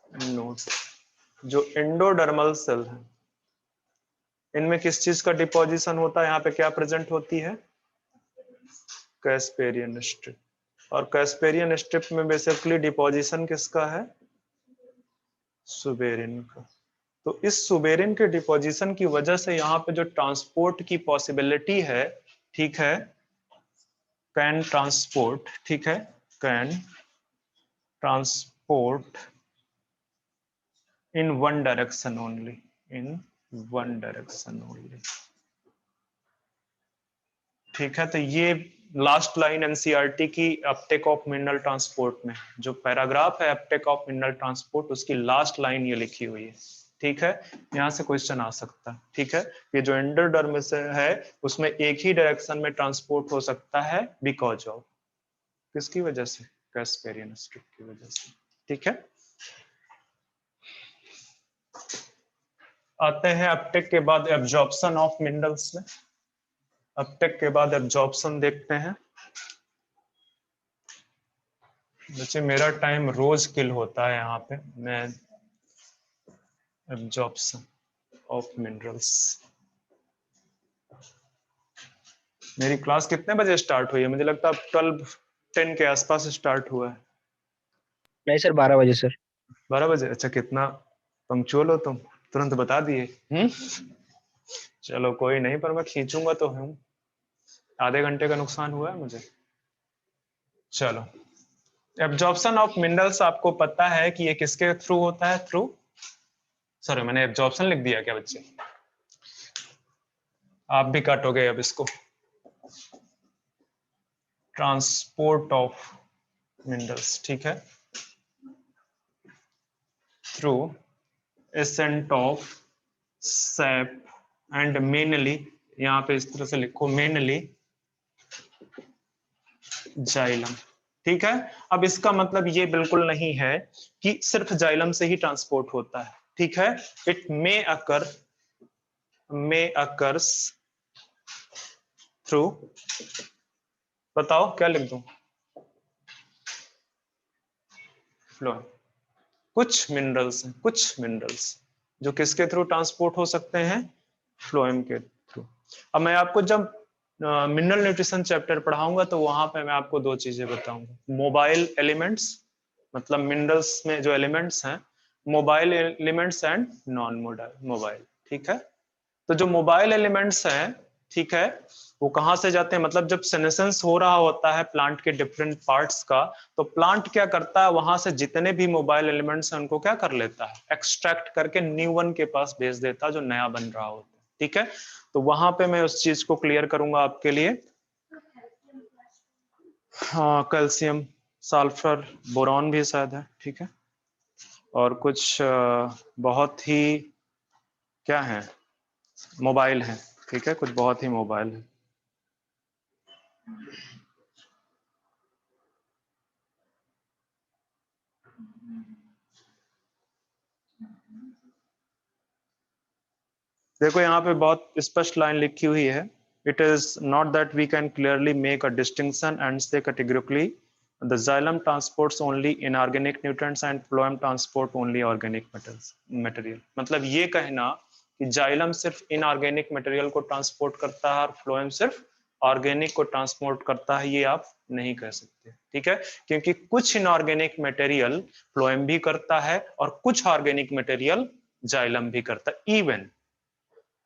नोट। जो एंडोडर्मल सेल है इनमें किस चीज का डिपोजिशन होता है? यहाँ पे क्या प्रेजेंट होती है? Casparian strip. और कैस्पेरियन स्ट्रिप में बेसिकली डिपोजिशन किसका है? सुबेरिन का। तो इस सुबेरिन के डिपोजिशन की वजह से यहाँ पे जो ट्रांसपोर्ट की पॉसिबिलिटी है, ठीक है, कैन ट्रांसपोर्ट, ठीक है, can transport in one direction only, in one direction only. ठीक है, तो ये लास्ट लाइन एनसीईआरटी की अपटेक ऑफ मिनरल ट्रांसपोर्ट में, जो पैराग्राफ है अपटेक ऑफ मिनरल ट्रांसपोर्ट, उसकी लास्ट लाइन ये लिखी हुई है। ठीक है, यहां से क्वेश्चन आ सकता है। ठीक है, ये जो एंडोडर्मिस है उसमें एक ही डायरेक्शन में ट्रांसपोर्ट हो सकता है, बिकॉज ऑफ किसकी वजह से? कैस्पेरियन स्ट्रिप की वजह से। ठीक है, आते हैं अपटेक के बाद एब्जॉर्प्शन ऑफ मिनरल्स में। अपटेक के बाद एब्जॉर्प्शन देखते हैं। जैसे मेरा टाइम रोज किल होता है यहाँ पे, मैं एब्जॉर्प्शन ऑफ मिनरल्स। मेरी क्लास कितने बजे स्टार्ट हुई है? मुझे लगता है 12:10 के आसपास स्टार्ट हुआ है। नहीं सर, 12 बजे सर। 12 बजे? अच्छा, कितना पंक्चुअल हो तुम, तुरंत बता दिए। चलो कोई नहीं, पर मैं खींचूंगा तो हूँ। आधे घंटे का नुकसान हुआ है मुझे। चलो, एब्जॉर्प्शन ऑफ मिनरल्स आपको पता है कि ये किसके थ्रू होता है? थ्रू, सॉरी मैंने एब्जॉर्प्शन लिख दिया क्या बच्चे? आप भी काटोगे अब इसको। ट्रांसपोर्ट ऑफ मिनरल्स, ठीक है, through ascent of SAP and mainly, यहां पे इस तरह से लिखो, मेनली जाइलम। ठीक है, अब इसका मतलब ये बिल्कुल नहीं है कि सिर्फ जाइलम से ही ट्रांसपोर्ट होता है। ठीक है, इट मे अकर्स थ्रू, बताओ क्या लिख दूं? फ्लो। कुछ मिनरल्स हैं, कुछ मिनरल्स जो किसके थ्रू ट्रांसपोर्ट हो सकते हैं? फ्लोएम के थ्रू। अब मैं आपको जब मिनरल न्यूट्रिशन चैप्टर पढ़ाऊंगा तो वहां पे मैं आपको दो चीजें बताऊंगा। मोबाइल एलिमेंट्स, मतलब मिनरल्स में जो एलिमेंट्स हैं, mobile elements and non mobile. ठीक है, तो जो मोबाइल एलिमेंट्स हैं, ठीक है, वो कहां से जाते हैं? मतलब जब सेनेसेंस हो रहा होता है प्लांट के डिफरेंट पार्ट्स का, तो प्लांट क्या करता है, वहां से जितने भी मोबाइल एलिमेंट्स हैं उनको क्या कर लेता है? एक्सट्रैक्ट करके न्यू वन के पास भेज देता है, जो नया बन रहा होता है। ठीक है, तो वहां पे मैं उस चीज को क्लियर करूंगा आपके लिए। हाँ, कैल्शियम, सल्फर, बोरॉन भी शायद है। ठीक है, और कुछ बहुत ही क्या है, मोबाइल है। ठीक है, कुछ बहुत ही मोबाइल है। देखो यहाँ पे बहुत स्पष्ट लाइन लिखी हुई है, it is not that we can clearly make a distinction and say categorically the xylem transports only inorganic nutrients and phloem transport only organic material. मतलब ये कहना कि जाइलम सिर्फ इनऑर्गेनिक मटेरियल को ट्रांसपोर्ट करता है और फ्लोएम सिर्फ ऑर्गेनिक को ट्रांसपोर्ट करता है, ये आप नहीं कह सकते, ठीक है, क्योंकि कुछ इनऑर्गेनिक मटेरियल फ्लोएम भी करता है और कुछ ऑर्गेनिक मटेरियल जाइलम भी करता है। इवन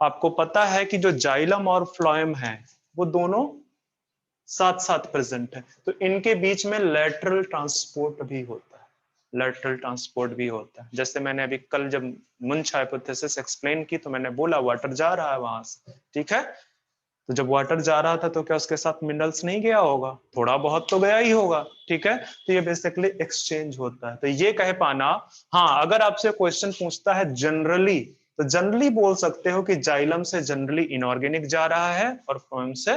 आपको पता है कि जो जाइलम और फ्लोएम है वो दोनों साथ साथ प्रेजेंट है, तो इनके बीच में लेटरल ट्रांसपोर्ट भी होता है, लेटरल ट्रांसपोर्ट भी होता है। जैसे मैंने अभी कल जब मुंच हाइपोथेसिस एक्सप्लेन की तो मैंने बोला वाटर जा रहा है वहां से, ठीक है, तो जब वाटर जा रहा था तो क्या उसके साथ मिनरल्स नहीं गया होगा, थोड़ा बहुत तो गया ही होगा, ठीक है, तो ये बेसिकली एक्सचेंज होता है। तो ये कह पाना, हाँ अगर आपसे क्वेश्चन पूछता है जनरली, तो जनरली बोल सकते हो कि जाइलम से जनरली इनऑर्गेनिक जा रहा है और फ्लोएम से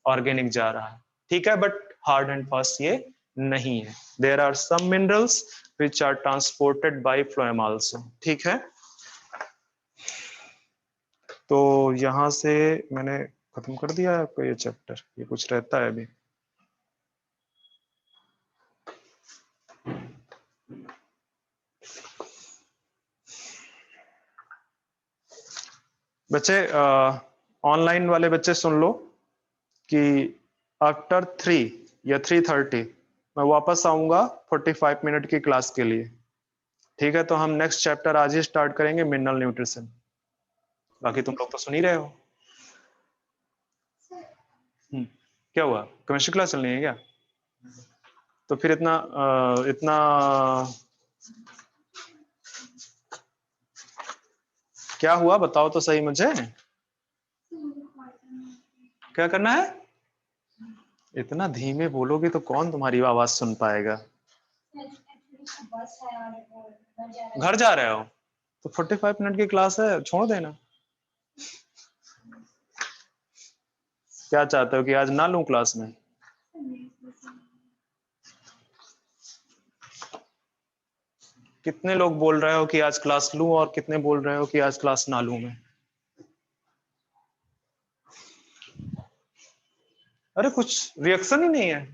ऑर्गेनिक जा रहा है, ठीक है, बट हार्ड एंड फास्ट ये नहीं है। There are some minerals which are transported by phloem also, ठीक है। तो यहां से मैंने खत्म कर दिया है आपका ये चैप्टर, ये कुछ रहता है अभी? बच्चे ऑनलाइन वाले बच्चे सुन लो कि आफ्टर 3 या 3:30 मैं वापस आऊंगा 45 मिनट की क्लास के लिए, ठीक है, तो हम नेक्स्ट चैप्टर आज ही स्टार्ट करेंगे, मिनरल न्यूट्रिशन। बाकी तुम लोग तो सुन ही रहे हो। क्या हुआ, केमिस्ट्री क्लास चलनी है क्या? तो फिर इतना इतना क्या हुआ बताओ तो सही मुझे, क्या करना है? इतना धीमे बोलोगे तो कौन तुम्हारी आवाज सुन पाएगा? घर जा रहे हो तो 45 मिनट की क्लास है, छोड़ देना। क्या चाहते हो कि आज ना लूं क्लास में? कितने लोग बोल रहे हो कि आज क्लास लूं और कितने बोल रहे हो कि आज क्लास ना लूं मैं? अरे कुछ रिएक्शन ही नहीं है।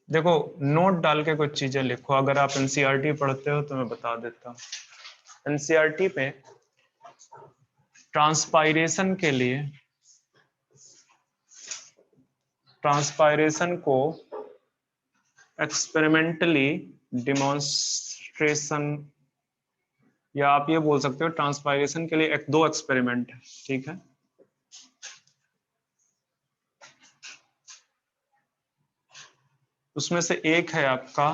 देखो नोट डाल के कुछ चीजें लिखो, अगर आप एनसीईआरटी पढ़ते हो तो मैं बता देता हूँ। एनसीईआरटी पे ट्रांसपायरेशन के लिए, ट्रांसपायरेशन को एक्सपेरिमेंटली डिमॉन्स्ट्रेशन, या आप ये बोल सकते हो ट्रांसपायरेशन के लिए एक दो एक्सपेरिमेंट है, ठीक है। उसमें से एक है आपका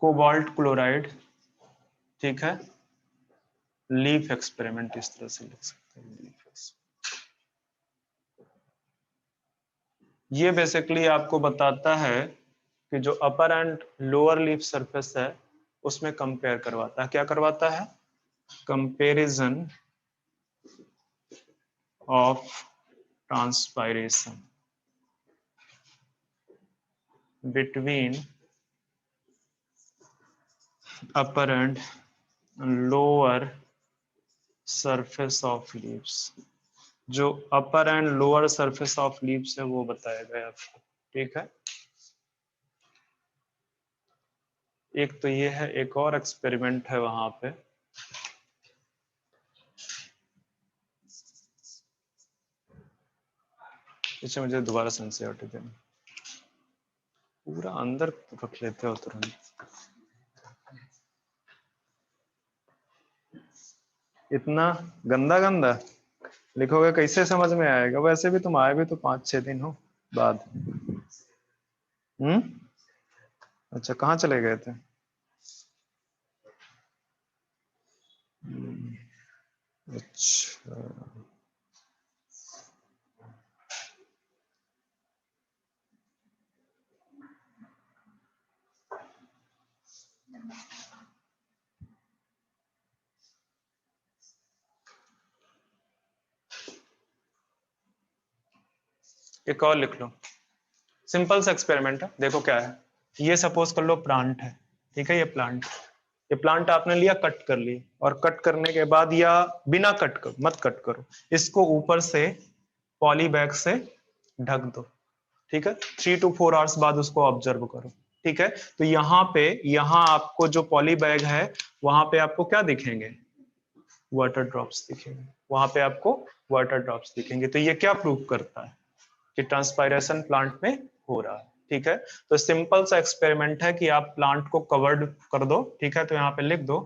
कोबाल्ट क्लोराइड, ठीक है, लीफ एक्सपेरिमेंट इस तरह से लिख सकते हैं, लीफ। ये बेसिकली आपको बताता है कि जो upper and lower leaf surface है उसमें कंपेयर करवाता है, क्या करवाता है? Comparison of transpiration between upper and lower surface of leaves. जो upper and lower surface of leaves है वो बताया गया आपको, ठीक है। एक तो ये है, एक और एक्सपेरिमेंट है वहां पे, इसे मुझे दोबारा सेंसिटिविटी देना, पूरा अंदर रख लेते हो तुरंत। इतना गंदा गंदा लिखोगे कैसे समझ में आएगा? वैसे भी तुम आए भी तो 5-6 दिन हो बाद। अच्छा कहाँ चले गए थे? अच्छा एक और लिख लो, सिंपल सा एक्सपेरिमेंट है, देखो क्या है। ये सपोज कर लो प्लांट है, ठीक है, ये प्लांट आपने लिया, कट कर लिया, और कट करने के बाद या बिना कट कर मत कट करो, इसको ऊपर से पॉली बैग से ढक दो, ठीक है। 3 to 4 आवर्स बाद उसको ऑब्जर्व करो, ठीक है। तो यहाँ आपको जो पॉली बैग है वहां पे आपको क्या दिखेंगे, वाटर ड्रॉप्स दिखेंगे, वहां पे आपको वाटर ड्रॉप्स दिखेंगे। तो ये क्या प्रूव करता है कि ट्रांसपायरेशन प्लांट में हो रहा है, ठीक है। तो सिंपल सा एक्सपेरिमेंट है कि आप प्लांट को कवर्ड कर दो, ठीक है। तो यहाँ पे लिख दो,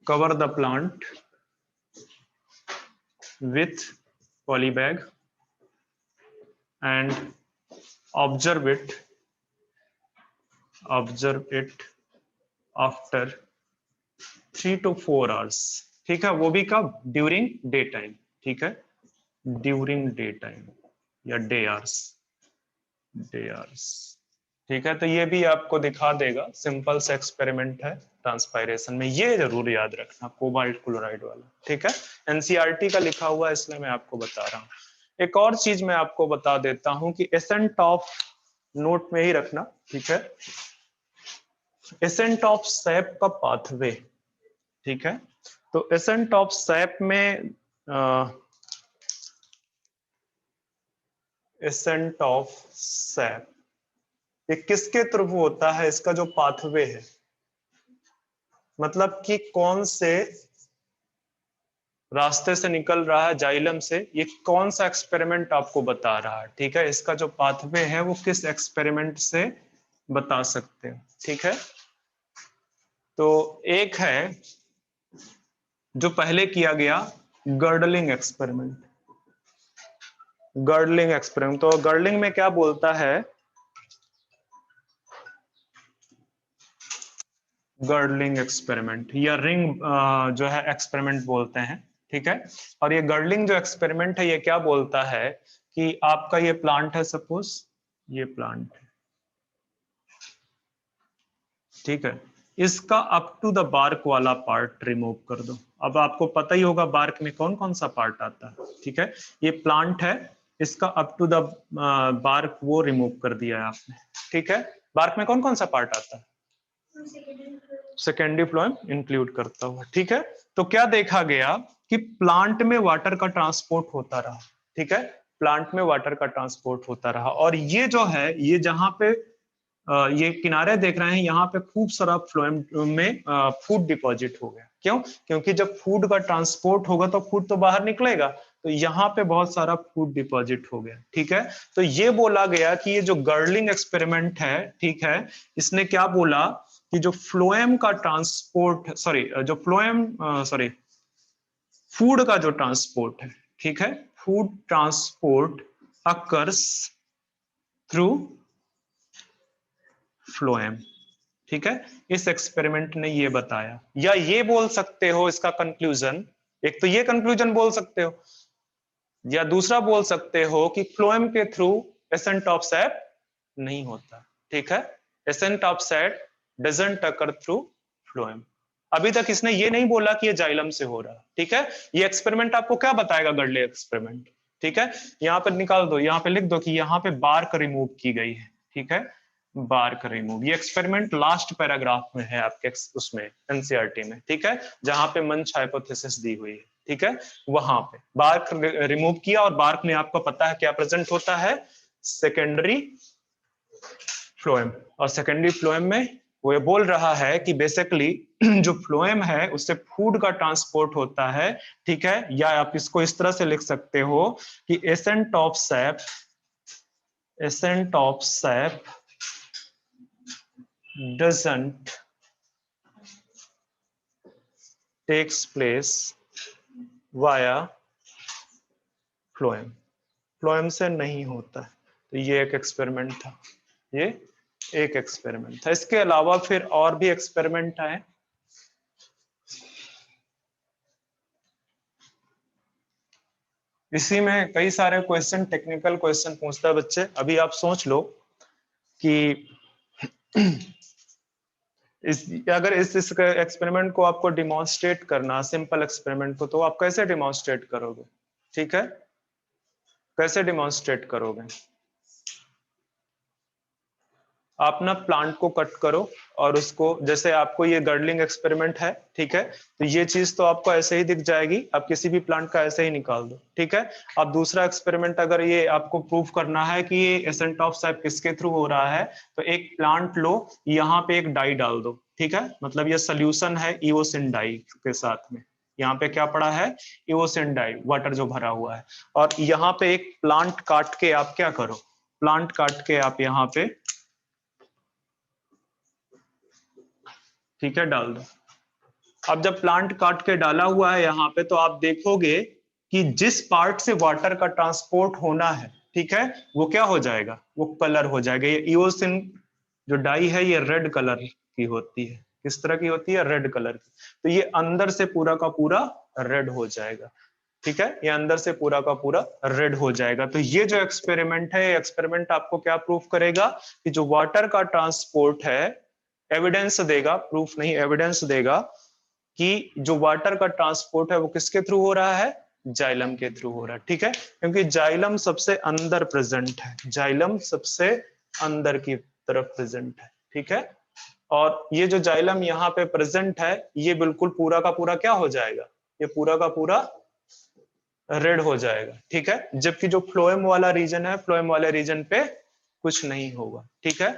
cover the plant with polybag and observe it after 3 to 4 hours, ठीक है। वो भी कब, ड्यूरिंग डे टाइम, ठीक है, ड्यूरिंग डे टाइम या डे आवर्स, ठीक है। तो ये भी आपको दिखा देगा, सिंपल सा एक्सपेरिमेंट है ट्रांसपायरेशन में, ये जरूर याद रखना, कोबाल्ट क्लोराइड वाला, ठीक है। एनसीईआरटी का लिखा हुआ है इसलिए मैं आपको बता रहा हूँ। एक और चीज मैं आपको बता देता हूं कि एसेंट ऑफ, नोट में ही रखना, ठीक है, एसेंट ऑफ सैप का पाथवे, ठीक है। तो एसेंट ऑफ सैप में एसेंट ऑफ सैप ये किसके थ्रू होता है, इसका जो पाथवे है, मतलब कि कौन से रास्ते से निकल रहा है जाइलम से, ये कौन सा एक्सपेरिमेंट आपको बता रहा है, ठीक है। इसका जो पाथवे है वो किस एक्सपेरिमेंट से बता सकते हैं, ठीक है। तो एक है जो पहले किया गया, गर्डलिंग एक्सपेरिमेंट, तो गर्डलिंग में क्या बोलता है, गर्डलिंग एक्सपेरिमेंट या रिंग जो है एक्सपेरिमेंट बोलते हैं, ठीक है। और ये गर्डलिंग जो एक्सपेरिमेंट है ये क्या बोलता है कि आपका ये प्लांट है, सपोज ये प्लांट है, ठीक है, इसका अप टू द बार्क वाला पार्ट रिमूव कर दो। अब आपको पता ही होगा बार्क में कौन कौन सा पार्ट आता है, ठीक है। ये प्लांट है, इसका अप टू द बार्क वो रिमूव कर दिया है आपने, ठीक है। बार्क में कौन कौन सा पार्ट आता है, सेकेंडरी फ्लोएम इंक्लूड करता हुआ, ठीक है। तो क्या देखा गया कि प्लांट में वाटर का ट्रांसपोर्ट होता रहा, ठीक है, प्लांट में वाटर का ट्रांसपोर्ट होता रहा। और ये जो है, ये जहां पे ये किनारे देख रहे हैं, यहाँ पे खूब सारा फ्लोएम में फूड डिपॉजिट हो गया। क्यों, क्योंकि जब फूड का ट्रांसपोर्ट होगा तो फूड तो बाहर निकलेगा, तो यहाँ पे बहुत सारा फूड डिपॉजिट हो गया, ठीक है। तो ये बोला गया कि ये जो गर्डलिंग एक्सपेरिमेंट है, ठीक है, इसने क्या बोला कि जो फ्लोएम का ट्रांसपोर्ट, सॉरी फूड का जो ट्रांसपोर्ट है, ठीक है, food transport occurs through phloem, ठीक है। इस एक्सपेरिमेंट ने ये बताया, या ये बोल सकते हो इसका कंक्लूजन, एक तो ये कंक्लूजन बोल सकते हो, या दूसरा बोल सकते हो कि फ्लोएम के थ्रू एसेंट ऑफ सैप नहीं होता, ठीक है। Ascent of SAP doesn't occur through phloem. अभी तक इसने ये नहीं बोला कि ये जाइलम से हो रहा, ठीक है। ये एक्सपेरिमेंट आपको क्या बताएगा, गर्डले एक्सपेरिमेंट, ठीक है। यहाँ पे निकाल दो, यहाँ पे लिख दो कि यहाँ पे बार्क रिमूव की गई है, ठीक है, बार्क रिमूव। ये एक्सपेरिमेंट लास्ट पैराग्राफ में है आपके उसमें एनसीईआरटी में, ठीक है, जहां पे मंच हाइपोथेसिस दी हुई है, ठीक है। वहां पे बार्क रिमूव किया, और बार्क में आपको पता है क्या प्रेजेंट होता है, सेकेंडरी फ्लोएम। और सेकेंडरी फ्लोएम में वो ये बोल रहा है कि बेसिकली जो फ्लोएम है उससे फूड का ट्रांसपोर्ट होता है, ठीक है। या आप इसको इस तरह से लिख सकते हो कि ascent of SAP doesn't takes place via phloem, phloem से नहीं होता है। तो ये एक एक्सपेरिमेंट था, ये एक एक्सपेरिमेंट था। इसके अलावा फिर और भी एक्सपेरिमेंट आए, इसी में कई सारे क्वेश्चन, टेक्निकल क्वेश्चन पूछता है बच्चे। अभी आप सोच लो कि अगर इस एक्सपेरिमेंट को आपको डिमॉन्स्ट्रेट करना, सिंपल एक्सपेरिमेंट को, तो आप कैसे डिमॉन्स्ट्रेट करोगे, ठीक है। कैसे डिमॉन्स्ट्रेट करोगे? आप ना प्लांट को कट करो और उसको, जैसे आपको ये गर्डलिंग एक्सपेरिमेंट है, ठीक है, तो ये चीज तो आपको ऐसे ही दिख जाएगी, आप किसी भी प्लांट का ऐसे ही निकाल दो, ठीक है। अब दूसरा एक्सपेरिमेंट, अगर ये आपको प्रूव करना है कि ये एसेंट ऑफ सैप किसके थ्रू हो रहा है, तो एक प्लांट लो, यहाँ पे एक डाई डाल दो, ठीक है, मतलब ये सोल्यूशन है ईओसिन डाई के साथ में, यहाँ पे क्या पड़ा है, ईओसिन डाई, वाटर जो भरा हुआ है, और यहाँ पे एक प्लांट काट के आप क्या करो, प्लांट काट के आप यहाँ पे, ठीक है, डाल दो। अब जब प्लांट काट के डाला हुआ है यहाँ पे, तो आप देखोगे कि जिस पार्ट से वाटर का ट्रांसपोर्ट होना है, ठीक है, वो क्या हो जाएगा, वो कलर हो जाएगा। ये ईओसिन जो डाई है ये रेड कलर की होती है। किस तरह की होती है, रेड कलर की। तो ये अंदर से पूरा का पूरा रेड हो जाएगा, ठीक है, ये अंदर से पूरा का पूरा रेड हो जाएगा। तो ये जो एक्सपेरिमेंट है, ये एक्सपेरिमेंट आपको क्या प्रूफ करेगा कि जो वाटर का ट्रांसपोर्ट है, एविडेंस देगा, प्रूफ नहीं एविडेंस देगा कि जो वाटर का ट्रांसपोर्ट है वो किसके थ्रू हो रहा है, जाइलम के थ्रू हो रहा है, ठीक है, क्योंकि जाइलम सबसे अंदर प्रेजेंट है, जाइलम सबसे अंदर की तरफ प्रेजेंट है, ठीक है। और ये जो जाइलम यहाँ पे प्रेजेंट है, ये बिल्कुल पूरा का पूरा क्या हो जाएगा, ये पूरा का पूरा रेड हो जाएगा, ठीक है, जबकि जो फ्लोएम वाला रीजन है, फ्लोएम वाले रीजन पे कुछ नहीं होगा, ठीक है।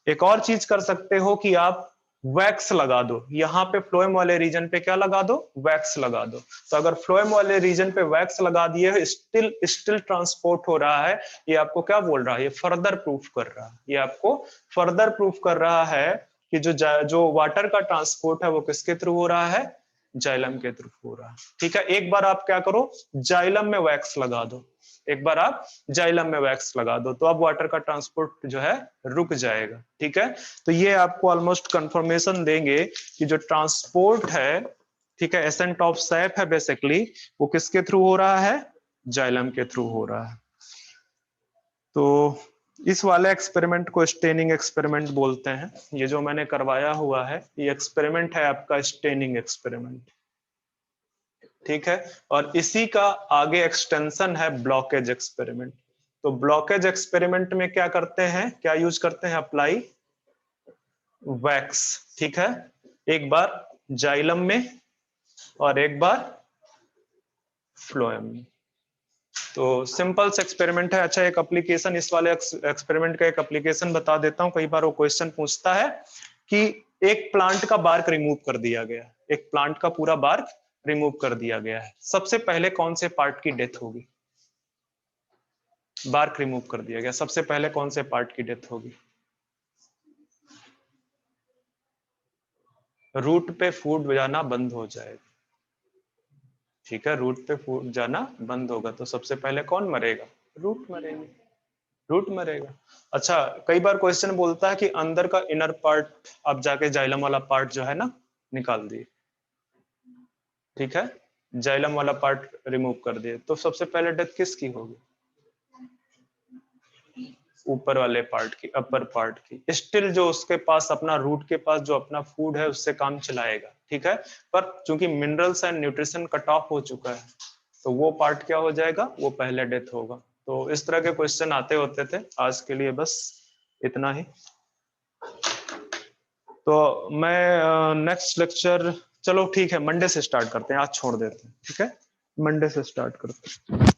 एक और चीज कर सकते हो कि आप वैक्स लगा दो, यहाँ पे फ्लोएम वाले रीजन पे क्या लगा दो, वैक्स लगा दो। तो अगर फ्लोएम वाले रीजन पे वैक्स लगा दिए, स्टिल स्टिल ट्रांसपोर्ट हो रहा है, ये आपको क्या बोल रहा है, ये फर्दर प्रूफ कर रहा है, ये आपको फर्दर प्रूफ कर रहा है कि जो वाटर का ट्रांसपोर्ट है वो किसके थ्रू हो रहा है, जाइलम के थ्रू हो रहा है, ठीक है। एक बार आप क्या करो, जाइलम में वैक्स लगा दो, एक बार आप जाइलम में वैक्स लगा दो, तो अब वाटर का ट्रांसपोर्ट जो है रुक जाएगा, ठीक है। तो ये आपको ऑलमोस्ट कंफर्मेशन देंगे कि जो ट्रांसपोर्ट है, ठीक है, एसेंट ऑफ सैप है बेसिकली, वो किसके थ्रू हो रहा है, जाइलम के थ्रू हो रहा है। तो इस वाले एक्सपेरिमेंट को स्टेनिंग एक्सपेरिमेंट बोलते हैं। ये जो मैंने करवाया हुआ है, ये एक्सपेरिमेंट है आपका स्टेनिंग एक्सपेरिमेंट, ठीक है। और इसी का आगे एक्सटेंशन है ब्लॉकेज एक्सपेरिमेंट। तो ब्लॉकेज एक्सपेरिमेंट में क्या करते हैं, क्या यूज करते हैं, अप्लाई वैक्स, ठीक है, एक बार जाइलम में और एक बार फ्लोएम में। तो सिंपल से एक्सपेरिमेंट है। अच्छा, एक एप्लीकेशन, इस वाले एक्सपेरिमेंट का एक एप्लीकेशन बता देता हूं। कई बार वो क्वेश्चन पूछता है कि एक प्लांट का बार्क रिमूव कर दिया गया, एक प्लांट का पूरा बार्क रिमूव कर दिया गया है, सबसे पहले कौन से पार्ट की डेथ होगी, बार्क रिमूव कर दिया गया, सबसे पहले कौन से पार्ट की डेथ होगी, रूट पे फूड जाना बंद हो जाएगा, ठीक है, रूट पे फूड जाना बंद होगा, तो सबसे पहले कौन मरेगा, रूट मरेंगे, रूट मरेगा। अच्छा, कई बार क्वेश्चन बोलता है कि अंदर का इनर पार्ट आप जाके जाइलम वाला पार्ट जो है ना निकाल दिए, ठीक है, जाइलम वाला पार्ट रिमूव कर दिए, तो सबसे पहले डेथ किसकी होगी, ऊपर वाले पार्ट की, अपर पार्ट की। स्टिल जो उसके पास अपना रूट के पास जो अपना फूड है उससे काम चलाएगा, ठीक है, पर चूंकि minerals and nutrition cut off हो चुका है, तो वो पार्ट क्या हो जाएगा, वो पहले डेथ होगा। तो इस तरह के क्वेश्चन आते होते थे। आज के लिए बस इतना ही। तो मैं नेक्स्ट लेक्चर, चलो ठीक है, मंडे से स्टार्ट करते हैं, आज छोड़ देते हैं, ठीक है, मंडे से स्टार्ट करते हैं।